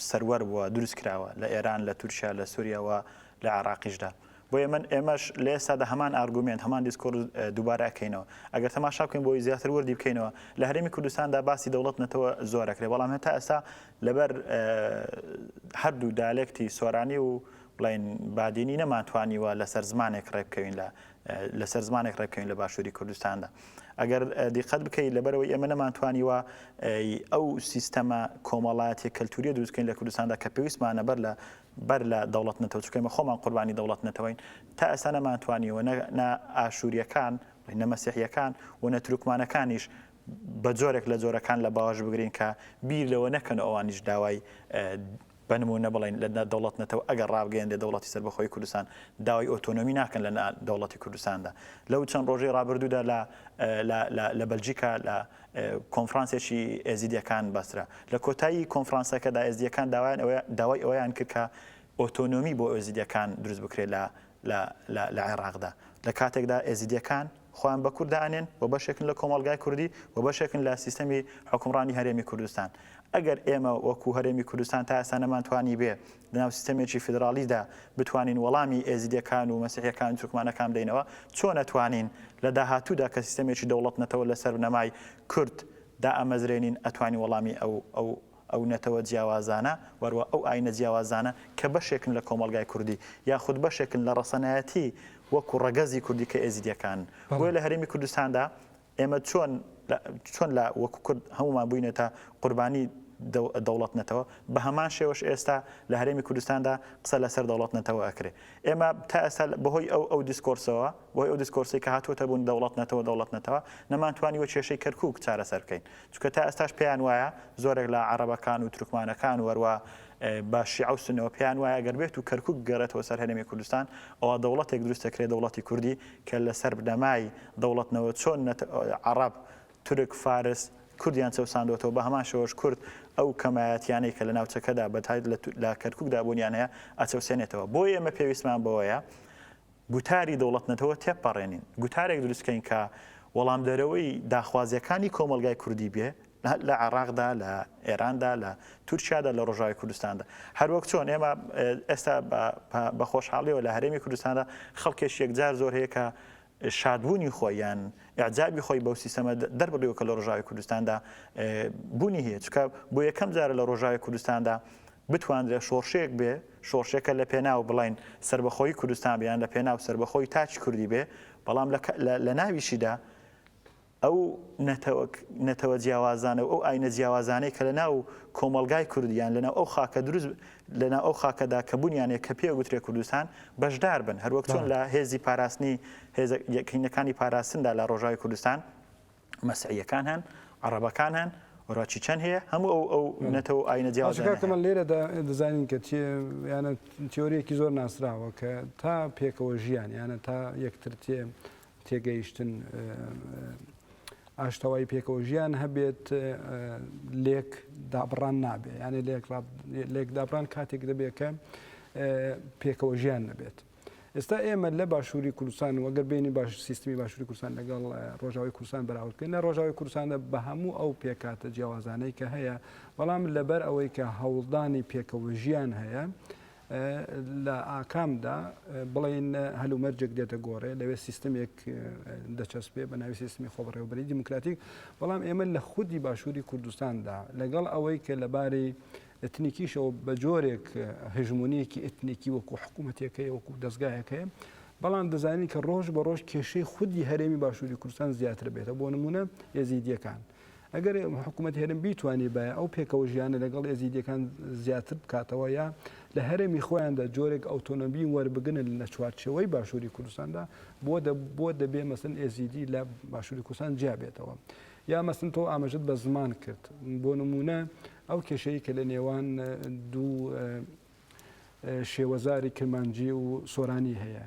سەروەر بووە دروست کراوە لە ئێران لە تورکیا لە سووریاوە لە عێراقیشدا بۆ ئێمەش لە ئێستادا هەمان ئارگومنت هەمان دیسکۆر دووبارە ئەکەینەوە ئەگەر تەماشا بکەین بۆی زیاتر وەردی بکەینەوە لە هەرێمی کوردستاندا باسی دەوڵەت نەتەوە زۆرەکرێ بەڵام هێتا ئێستا لەبەر هەردوو دالێکتی سۆرانی و بڵین بادینی نەماتوانیوە لەسەر زمانێک ڕێبکەوین لەسەر زمانێک ڕێبکەوین لە باشووری کوردستاندا ئەگەر دیقەت بکەیت لەبەرەوەی ئێمە نەماتوانیوە ئەو سیستەمە کۆمەڵایەتی کەلتوریە دروستکەین لە کوردستاندا کە پێویستمانە بەر لە دەوڵەت نەتەوە چکەمە خۆمان قوربانی دەوڵەت نەتەوەین تا ئێستا نەماتوانیوە نە ئاشووریەکان نە مەسیحیەکان و نە تورکمانەکانیش بە جۆرێک لە جۆرەکان لە باوەش بگرین کە بیر لەوە نەکەن ئەوانیش داوای بنمونە بڵین لە دەوڵەت نەتەوە ئەگەر ڕابگەیەن لە دەوڵەتی سەربەخۆی کوردستان داوای ئۆتۆنۆمی ناکەن لە دەوڵەتی کوردستاندا لەو چەند ڕۆژەی ڕابردوودا لە بەلجیکا لە کۆنفرانسێکی ئێزیدیەکان بەسرا لە کۆتایی کۆنفرانسەکەدا ئێزیدیەکان داوای ئەوەیان کرد کە ئۆتۆنۆمی بۆ ئێزیدیەکان دروست بکرێت لە عێراقدا لە کاتێکدا ئێزیدیەکان خۆیان بە کوردانێن و بەشێکن لە کۆمەلگای کوردی و بەشێکن لە سیستەمی حکومڕانی هەرێمی کوردستان ئەگەر ئێمە وەکو هەرێمی کوردستان تا ئێستا نەمانتوانی بێ لەناو سیستەمێکی فیدرالیدا بتوانین وەڵامی ئێزیدیەکان و مەسیحیەکان و تورکمانەکان بدەینەوە چۆن نەتوانین لە داهاتوودا کە سیستەمێکی دەوڵەت نەتەوە لەسەر بنەمای کورد دا ئەمەزرێنین ئەتوانی وەڵامی ئەو نەتەوە جیاوازانە وەروە ئەو ئاینە جیاوازانە کە بەشێکن لە کۆمەلگای کوردی یاخود بەشێکن لە ڕەسەنایەتی وەکو ڕەگەزی کوردی کە ئێزیدیەکان بۆیە لە هەرێمی کوردستاندا ئێمە چۆن لە وەکو کورد هەمومان بووینێتە قوربانی دەوڵەت نەتەوە بە هەمان شێوەش ئێستا لە هەرێمی کوردستاندا قسە لەسەر دەوڵەت نەتەوە ئەکرێ ئێمە تا ئێستا بەهۆی ئەو دیسکۆرسەوە بۆی ئەو دیسکۆرسی کە هاتووەتە بوون دەوڵەت نەتەوە نەمانتوانیوە کێشەی کەرکووک چارەسەر بکەین چونکە تا ئێستاش پێیان وایە زۆرێک لە عەرەبەکان و تورکمانەکان وەروە بە شیعە و سونەوە پێیان وایە ئەگەر بێت و کەرکووک گەڕێتەوە سەر هەرێمی کوردستان ئەوە دەوڵەتێک دروست دەکرێت دەوڵەتی کوردی کە لەسەر بنەمای دەوڵەتنەوە چۆن عەرەب تورک فارس کوردیان چەوساندوەتەوە بە هەمان شێوەش کورد ئەو کەمایەتیانەی کە لە ناوچەکەدا بەتایبەت لە کەرکووکدا بوونیان هەیە ئەچەوسێنێتەوە بۆیە ئێمە پێویستمان بەوەیە گوتاری دەوڵەت نەتەوە تێپەڕێنین گوتارێک دروستکەین کە وەڵامدەرەوەی داخوازیەکانی کۆمەلگای کوردی بێ لە عێراقدا لە ئێراندا لە تورکیادا لە ڕۆژاوی کوردستاندا هەروەک چۆن ئێمە ئێستا بە خۆشحاڵیەوە لە هەرێمی کوردستاندا خەڵکێش یەکجار زۆر هەیە کە شادبوونی خۆیان ئەعجابی خۆی بەو سیستەمە دەربڕیەوە کە لە ڕۆژاوی کوردستاندا بوونی هەیە چکە بۆ یەکەم جارە لە ڕۆژاوی کوردستاندا بتوانرێت شۆڕشەیەک بێ شۆڕشێکە لە پێناو بڵین سربەخۆی کوردستان بیان لە پێناو سربەخۆی تاچ کوردی بێ بەڵام لە ناویشیدا ئەو نەتەوە جیاوازانە و ئەو ئاینە جیاوازانەی کە لە ناو کۆمەلگای کوردیان لەناو ئەو خاکە دروست لەناو ئەو خاکەدا کە بوونیانێک کە پێگوترێ کوردستان بەشدار بن هەروەک چۆن لە هێزی پاراستنی هێزەکانی پاراستندا لە ڕۆژاوی کوردستان مەسیحیەکان هەن عەرەبەکان هەن وەڕاچی چەند هەیە هەموو ئەو نەتەوە ئاینە جیاوازانە لێرەدا دەزانین کە یانە تیۆریەکی زۆر ناسراوە کە تا پێکەوە ژیان یانە تا یەکتر تێگەیشتن ئاشتەوای پێکەوە ژیان هەبێت لێک دابڕان نابێت یانێ لێک دابڕان کاتێک دەبێت کە پێکەوە ژیان نەبێت ئێستا ئێمە لە باشووری کوردستان وەگەر بینی باش سیستمی باشووری کوردستان لەگەڵ ڕۆژاوی کوردستان بەراوردکردن لە ڕۆژاوی کوردستاندا بە هەموو ئەو پێکاتە جیاوازانەی کە هەیە بەڵام لەبەر ئەوەی کە هەوڵدانی پێکەوە ژیان هەیە لە ئاکامدا بڵین هەلومەرجێک دێتە گۆڕێ لەوێ سیستمێک دەچەسپێ بە ناوی سیستمی خۆبڕێوەبەری دیموکراتیک بەڵام ئێمە لە خودی باشووری کوردستاندا لەگەڵ ئەوەی کە لەبارەی ئەتنیکیشەوە بە جۆرێک هژمونیەکی ئەتنیکی وەکو حکوومەتێکەیە وەکو دەستگایەکەیە بەڵام دەزانین کە ڕۆژ بە ڕۆژ کێشەی خودی هەرێمی باشووری کوردستان زیاتر بێتە بۆ نمونە ئێزیدیەکان ئەگەر حکوومەت هێرم بیتوانێ بە ئەو پێکەوە ژیانە لەگەڵ ئێزیدیەکان زیاتر بکاتەوە یا لە هەرێمی خۆیاندا جۆرێک ئۆتۆنۆمی وەربگنن لە چوارچەوەی باشووری کوردستاندا بۆ دەبێ مەسن ئێزیدی لە باشووری کوردستان جیا بێتەوە یا مەسن تۆ ئاماژت بە زمان کرد بۆ نمونە ئەو کێشەی کە لە نێوان دوو شێوەزاری کرمانجی و سۆرانی هەیە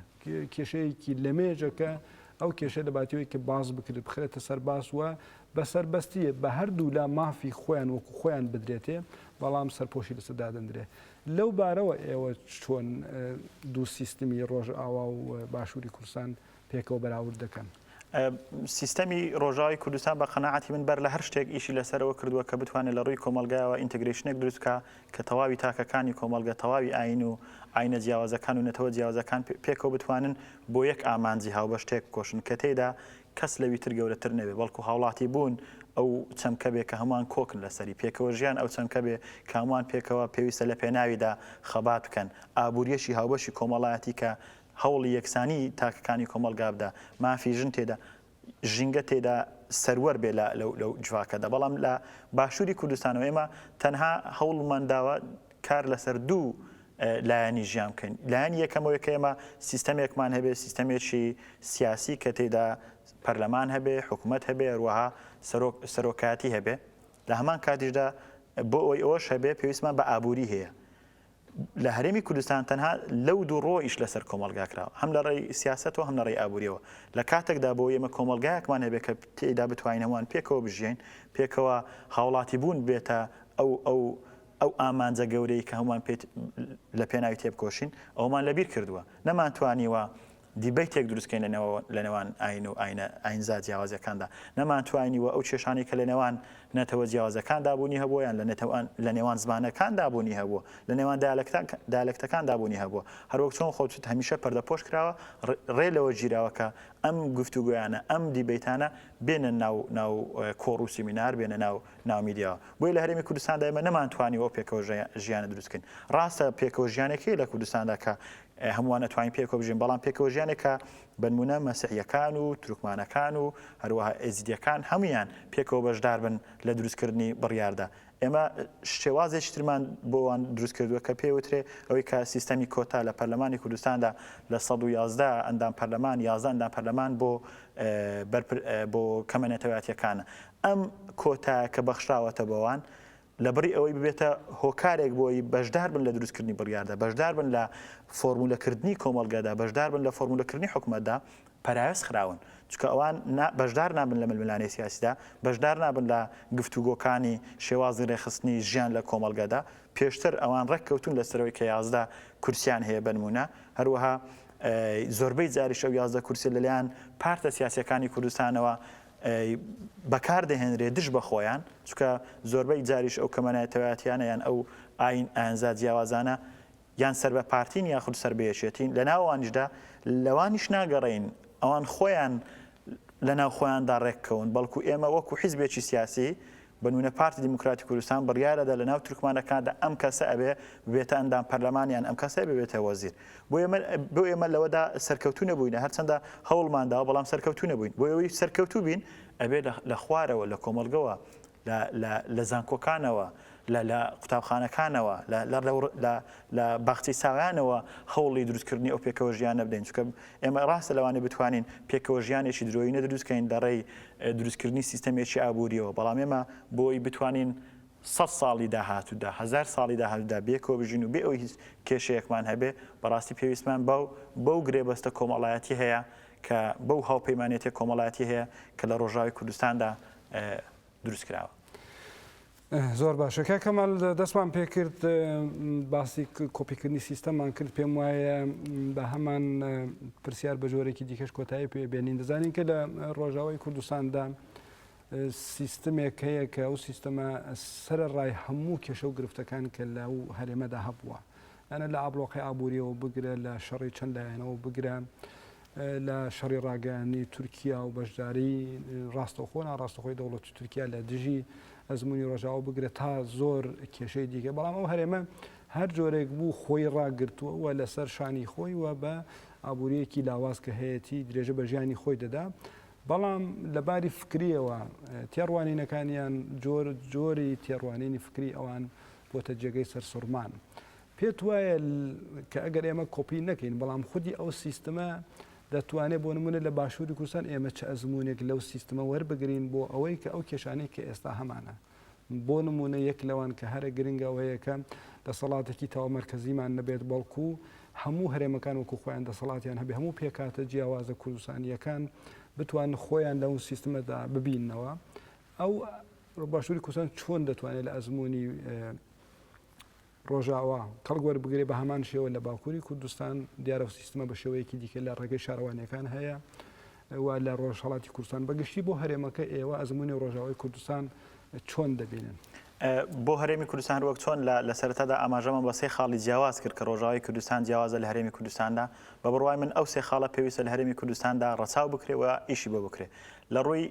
کێشەیەکی لە مێژەکە ئەو کێشە دەباتەوەی کە باز بکرێت بخرێتە سەر باس وە بەسەر بەستیە بە هەردوو لا مافی خۆیان وەکو خۆیان بدرێتێ بەڵام سەرپۆشی لەسەردا دەندرێ لەو بارەوە ئێوە چۆن دوو سیستمی ڕۆژ ئاوا و باشووری کوردستان پێکەوە بەراورد دەکەن سیستەمی ڕۆژاوی کوردستان بە قەناعەتی من بەر لە هەر شتێک ئیشی لەسەرەوە کردووە کە بتوانێت لە ڕووی کۆمەلگایەوە ئینتگریشنێک دروستکە کە تەواوی تاکەکانی کۆمەلگە تەواوی ئاین و ئاینە جیاوازەکان و نەتەوە جیاوازەکان پێکەوە بتوانن بۆ یەک ئامانجی هاوبە شتێک کۆشن کە تێیدا کەس لەوی تر گەورەتر نەبێ بەڵکو هاوڵاتی بوون ئەو چەمکە بێ کە هەمووان کۆکن لەسەری پێکەوە ژیان ئەو چەمکە بێ کە هەمووان پێکەوە پێویستە لە پێناویدا خەبات بکەن ئابووریەشی هاوبەشی کۆمەڵایەتی کە هەوڵی یەکسانی تاکەکانی کۆمەلگا بدە مافی ژن تێدا ژینگە تێدا سەروەر بێ لەو جوواکەدا بەڵام لە باشووری کوردستانەوە ئێمە تەنها هەوڵمانداوە کار لەسەر دوو لایەنی ژیان بکەین لایەن یەکەمەوەی کە ئێمە سیستەمێکمان هەبێ سیستەمێکی سیاسی کە تێدا پەرلەمان هەبێ حکوومەت هەبێ هەروەها سەرۆکایەتی هەبێ لە هەمان کاتیشدا بۆ ئەوەی ئەوەش هەبێ پێویستمان بە ئابووری هەیە لە هەرێمی کوردستان تەنها لەو دوو ڕۆیش لەسەر کۆمەلگا کراوە هەم لە ڕێی سیاسەتەوە هەم لە ڕێی ئابووریەوە لە کاتێکدا بۆ ئێمە کۆمەلگایەکمان هەبێ کە تێدا بتوانین هەمووان پێکەوە بژین پێکەوە هاوڵاتی بوون بێتە ئەو ئامانجە گەورەی کە هەمووان لە پێناوی تێبکۆشین ئەومان لەبیر کردووە نەمانتوانیوە دیبەیتێک دروستکەین لە نێوان ئاین و ئاینزا جیاوازەکاندا نەمانتوانیوە ئەو کێشانەی کە لە نێوان نەتەوە جیاوازەکاندا بوونی هەبووە یان لە نێوان زمانەکاندا بوونی هەبووە لە نێوان دایالەکتەکاندا بوونی هەبووە هەروەک چۆن خۆت هەمیشە پەردەپۆش کراوە ڕێ لەوە گیراوەکە ئەم گفتوگویانە ئەم دیبەیتانە بێنە ناو کۆڕ و سیمینار بێنە ناو میدیاوە بۆی لە هەرێمی کوردستاندا ئێمە نەمانتوانیەوە پێکەوە ژیانە دروستکەین ڕاستە پێکەوە ژیانێکی لە کوردستاندا کە هەمووان نەتوانین پێکەوە بژین بەڵام پێکەوە ژیانێکە بنمونە مەسیحیەکان و تورکمانەکان و هەروەها ئێزیدیەکان هەمویان پێکەوە بەشدار بن لە دروستکردنی بڕیاردا ئێمە شێوازێکی ترمان بۆوان دروست کردووە کە پێوترێ ئەوەی کە سیستەمی کۆتا لە پەرلەمانی کوردستاندا لە 111 ئەندام پەرلەمان 11 ئەندام پەرلەمان بۆ کەمەنێتەوەیەتیەکانە ئەم کۆتا کە بەخشراوەتە بۆوان لەبڕی ئەوەی ببێتە هۆکارێک بۆی بەشدار بن لە دروستکردنی بڕیاردا بەشدار بن لە فۆرمولەکردنی کۆمەلگادا بەشدار بن لە فۆرمولەکردنی حکوومەتدا پەرایەس خراون چکە ئەوان بەشدار نابن لە ململانەی سیاسیدا بەشدار نابن لە گفتوگۆکانی شێوازی ڕێخستنی ژیان لە کۆمەلگادا پێشتر ئەوان ڕێککەوتون لەسەرەوەی کە 11 کورسیان هەیە بنمونە هەروەها زۆربەی جاریش ئەو 11 کورسی لەلایەن پارتە سیاسیەکانی کوردستانەوە بەکاردەهێنرێ دش بە خۆیان چکە زۆربەی جاریش ئەو کەمەنایەتەوەیەتیانە یان ئەو ئاینزا جیاوازانە یان سەر بە پارتین یاخود سەر بەیەکێتین لە ناوانیشدا لەوانیش ناگەڕین ئەوان خۆیان لە ناو خۆیاندا ڕێککەون بەڵکو ئێمە وەکو حیزبێکی سیاسی بنمونە پارتی دیموکراتی کوردستان بڕیارەدا لە ناو تورکمانەکاندا ئەم کەسە ئەبێ ببێتە ئەندام پەرلەمانیان ئەم کەسە ببێتە وەزیر بۆ ئێمە لەوەدا سەرکەوتو نەبووینە هەرچەندە هەوڵمانداوە بەڵام سەرکەوتو نەبووین بۆ ئەوەی سەرکەوتو بین ئەبێ لە خوارەوە لە کۆمەلگەوە لە زانکۆکانەوە لە قوتابخانەکانەوە لە باخچەی ساویانەوە هەوڵی دروستکردنی ئەو پێکەوە ژیانە بدەین چکە ئێمە ڕاستە لەوانێ بتوانین پێکەوە ژیانێکی درۆینە دروستکەین دەڕێی دروستکردنی سیستەمێکی ئابووریەوە بەڵام ئێمە بۆی بتوانین 100 ساڵی داهاتوودا 1000 ساڵی داهاتوودا بێکەوە بژین و بێ ئەوی هیچ کێشەیەکمان هەبێ بەڕاستی پێویستمان بەو گرێبەستە کۆمەڵایەتی هەیە کە بەو هاوپەیمانێتی کۆمەڵایەتی هەیە کە لە ڕۆژاوی کوردستاندا دروست کراوە. زۆر باشە کە کەمال دەستمان پێکرد باسی کۆپیکردنی سیستەممان کرد پێم وایە بە هەمان پرسیار بە جۆرێکی دیکەش کۆتایی پێ بێنین دەزانین کە لە ڕۆژاوای کوردستاندا سیستمێک هەیە کە ئەو سیستەمە سەرڕای هەموو کێشە و گرفتەکان کە لەو هەرێمەدا هەبووە ئەنە لە ئابلۆقی ئابوووریەوە بگرە لە شەڕی چەند لایەنەوە بگرە لە شەڕی ڕاگەیانی تورکیا و بەشداری ڕاستەوخۆ ناڕاستەخۆی دەوڵەتی تورکیا لە دژی ئەزمموی ڕۆژاوە بگرێت تا زۆر کێشەی دیکە بەڵام ئەو هەرێمە هەر جۆرێک بوو خۆی ڕاگرتووە لەسەر شانی خۆی و بە ئابوووریەکی لاواز کە هەیەی درێژە بە ژیانی خۆی دەدا بەڵام لەباری فکریەوە تێڕوانینەکانیان جۆری تێڕوانینی فکری ئەوان بۆتە جێگەی سەرسوڕمان پێت وایە کە ئەگەر ئێمە کۆپی نەکەین بەڵام خودی ئەو سیستمە دەتوانێت بۆ نمونە لە باشووری کوردستان ئێمە چه ئەزمموونێک لەو سیستمە وەربگرین بۆ ئەوەی کە ئەو کێشانەی کە ئێستا هەمانە بۆ نمونە یەک لەوان کە هەرە گرنگەوەیەکە دەسەڵاتێکی تاوە مەرکەزیمان نەبێت بەڵکو هەموو هەرێمەکان وەکو خۆیان دەسەڵاتیان هەبێ هەموو پێکاتە جیاوازە کوردستانیەکان بتوان خۆیان لەو سیستمەدا ببینەوە ئەو باشووری کوردستان چۆن دەتوانێت لە ئەزمموی ڕۆژاوا کەڵک وەربگرێ بە هەمان شێوە لە باکووری کوردستان دیارە سیستمە بە شێوەیەکی دیکە لە ڕێگەی شارەوانیەکان هەیە و لە ڕۆژهەڵاتی کوردستان بەگشتی بۆ هەرێمەکە ئێوە ئەزمموی ڕۆژاوای کوردستان چۆن دەبینن بۆ هەرێمی کوردستان وەک چۆن لە سەرەتادا ئاماژەمە بە سێ خاڵی جیاواز کرد کە ڕۆژاوای کوردستان جیاوازە لە هەرێمی کوردستاندا بە بڕوای من ئەو سێ خاڵە پێویستە لە هەرێمی کوردستاندا ڕەچاو بکرێ و ئیشی بۆ بکرێ لە ڕووی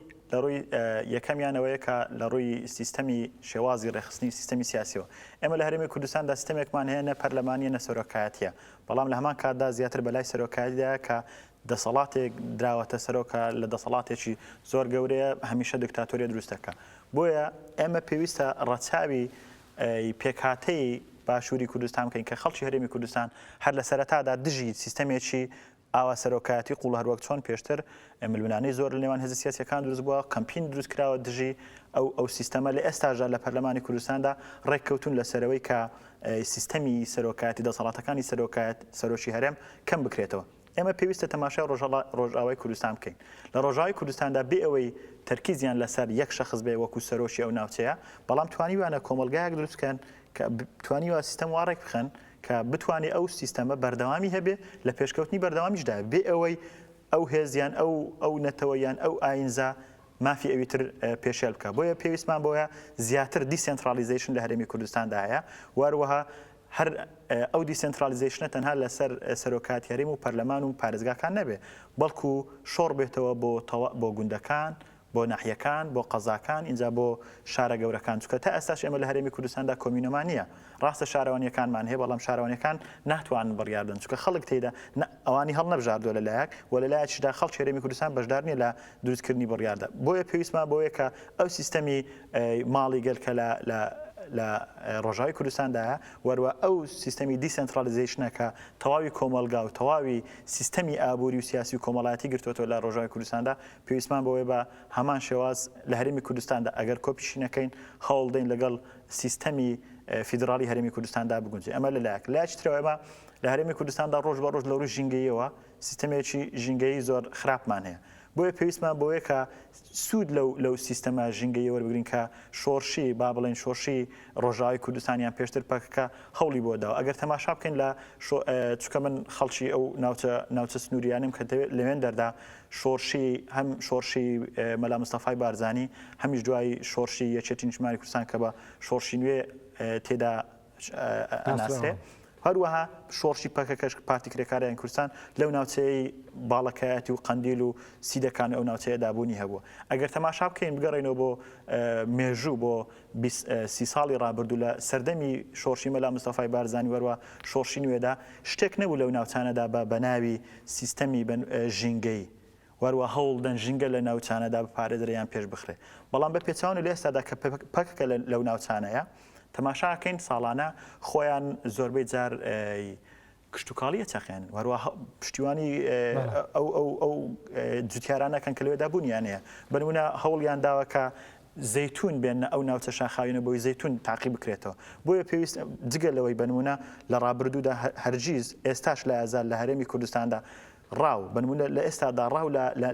یەکەمیانەوەیە کە لە ڕووی سیستەمی شێوازی ڕێخستنی سیستەمی سیاسیەوە ئێمە لە هەرێمی کوردستاندا سیستەمێکمان هەیە نە پەرلەمانیە نە سەرۆکایەتیە بەڵام لە هەمان کاتدا زیاتر بەلای سەرۆکایەتیدایە کە دەسەڵاتێک دراوەتە سەرۆکە لە دەسەڵاتێکی زۆر گەورەیە هەمیشە دیکتاتۆریە دروستەکە بۆیە ئێمە پێویستە ڕەچاوی پێکهاتەی باشووری کوردستان بکەین کە خەڵکی هەرێمی کوردستان هەر لە سەرەتادا دژی سیستەمێکی ئاوا سەرۆکایەتی قوڵ هەروەک چۆن پێشتر ململانەی زۆر لە نێوان هێزە سیاسیەکان دروست بووە کەمپین دروست کراوە دژی ئەو سیستەمە لە ئێستاژە لە پەرلەمانی کوردستاندا ڕێککەوتون لەسەرەوەی کە سیستەمی سەرۆکایەتی دەسەڵاتەکانی سەرۆکی هەرێم کەم بکرێتەوە ئێمە پێویستە تەماشای ڕۆژاوای کوردستان بکەین لە ڕۆژاوی کوردستاندا بێ ئەوەی تەرکیزیان لەسەر یەک شەخص بێ وەکو سەرۆکی ئەو ناوچەیە بەڵام توانیوانە کۆمەلگایەک دروستکەن کە توانیوە سیستەم وارێک بخەن کە بتوانێت ئەو سیستەمە بەردەوامی هەبێ لە پێشکەوتنی بەردەوامیشدا بێ ئەوەی ئەو هێزیان ئەو نەتەوەیان ئەو ئاینزا مافی ئەوی تر پێشێل بکە بۆیە پێویستمان بۆیە زیاتر دیسنترالیزیشن لە هەرێمی کوردستاندا هەیە واروەها هەر ئەو دیسنترالیزیشنە تەنها لەسەر سەرۆکاتی هەرێم و پەرلەمان و پارێزگاکان نەبێ بەڵکو شۆڕ بێتەوە بۆ گوندەکان بۆ ناحیەکان بۆ قەزاکان اینجا بۆ شارە گەورەکان چکە تا ئێستاش ئێمە لە هەرێمی کوردستاندا کۆمینۆمان نییە ڕاستە شارەوانیەکانمان هەیە بەڵام شارەوانیەکان ناتوانن بڕیاردن چکە خەڵک تێدا ئەوانی هەڵ نەبژاردووە لەلایەک و لەلایەکیشدا خەڵکی هەرێمی کوردستان بەشدار نیە لە دروستکردنی بڕیاردا بۆیە پێویستمان بۆیە کە ئەو سیستەمی ماڵی گەلکە لە ڕۆژاوی کوردستاندایە وەروە ئەو سیستەمی دیسنترالیزیشنەکە تەواوی کۆمەلگا و تەواوی سیستەمی ئابووری و سیاسی و کۆمەڵایەتی گرتوۆتەوە لە ڕۆژاوی کوردستاندا پێویستمان بەوەی بە هەمان شێواز لە هەرێمی کوردستاندا ئەگەر کۆپیشی نەکەین هەوڵ دەین لەگەڵ سیستەمی فیدرالی هەرێمی کوردستاندا بگونجێ ئەمە لەلایەکی ترەوە ئێمە لە هەرێمی کوردستاندا ڕۆژ بە ڕۆژ لە ڕووی ژینگەییەوە سیستەمێکی ژینگەیی زۆر خراپمان هەیە بۆیە پێویستمان بۆیە کە سوود لەو سیستەمە ژینگەیی وەربگرین کە شۆڕشی با بڵێن شۆڕشی ڕۆژاوی کوردستانیان پێشتر پەکەکە هەوڵی بۆ داوە ئەگەر تەماشا بکەین لە چکە من خەڵکی ئەو ناوچە سنووریانم کە لەوێن دەردا شۆڕشی هەم شۆڕشی مەلا مستەفای بارزانی هەمیش دوای شۆڕشی یەکێتی نیشتیمانی کوردستان کە بە شۆڕشی نوێ تێدا ئەناسرێ هەروەها شۆڕشی پەکەکەش پارتی کرێکارەیان کوردستان لەو ناوچەیە باڵەکایەتی و قەندیل و سیدەکان ئەو ناوچەیە دابوونی هەبووە ئەگەر تەماشا بکەین بگەڕێنەوە بۆ مێژوو بۆ 30 ساڵی ڕابردوو لە سەردەمی شۆڕشی مەلا مستەفای بارزانی وەروە شۆڕشی نوێدا شتێک نەبوو لەو ناوچانەدا بە ناوی سیستەمی ژینگەی وەروە هەوڵدەن ژینگە لە ناوچانەدا بپارێزرەیان پێش بخرێ بەڵام بە پێچوان لە ئێستادا کە پەکەکە لەو ناوچانەیە تەماشاکەین ساڵانە خۆیان زۆربەی جار کشتتوکاڵیە چەقێن وەروە پشتیوانی ئەو جوتیارانەکەن کە لەوێدا بوونیانەیە بنمونە هەوڵیان داوەکە زەیتون بێنە ئەو ناوچە شاخاوینە بۆی زەیتون تاقی بکرێتەوە بۆیە پێویست جگە لەوەی بنمونە لە ڕابردوودا هەرگیز ئێستاش لە ئازار لە هەرێمی کوردستاندا ڕاو بنمونە لە ئێستادا ڕاو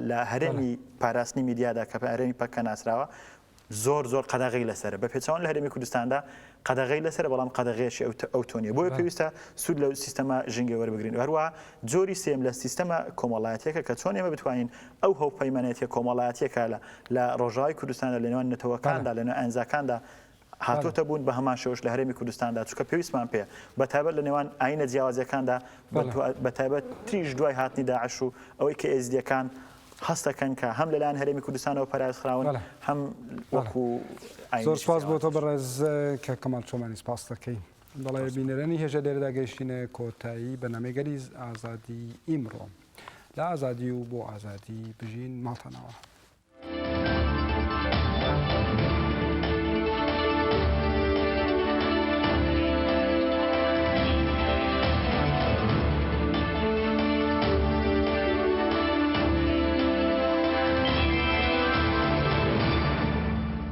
لە هەرێمی پاراستنی میدیادا کە هەرێمی پەکە ناسراوە زۆر قەدەغی لەسەر بە پێچوان لە هەرێمی کوردستاندا قەدەغی لەسەر بەڵام قەدەغێشی ئەو تۆنیە بۆیە پێویستە سوود لەو سیستەمە ژینگە وەربگرین هەروە جۆری سێم لە سیستەمە کۆمەڵایەتێکە کە چۆن ئێمە بتوانین ئەو هەوپەیمانێتیە کۆمەڵایەتێکە لە ڕۆژاوی کوردستاندا لە نێوان نەتەوەکاندا لە نێوان ئەنجاکاندا هاتوتە بوون بە هەمان شێوەش لە هەرێمی کوردستاندا چونکە پێویستمان پێ بەتایبەت لە نێوان ئاینە جیاوازیەکاندا بەتایبەت تریش دوای هاتنی داعش و ئەوەی کە ئێزدیەکان هەستەکەن کە هەم لەلایەن هەرێمی کوردستانەوە پەرایزخراون هەم وەکو زۆر سپاس بۆ تۆ بەڕێز کە کەمال چۆمانی سپاس دەکەین دەڵێ بینەرانی هێژە لێرەدا گەیشتینە کۆتایی بەنامەگەری ئازادی ئیمڕۆ لە ئازادی و بۆ ئازادی بژین ماڵتانەوە.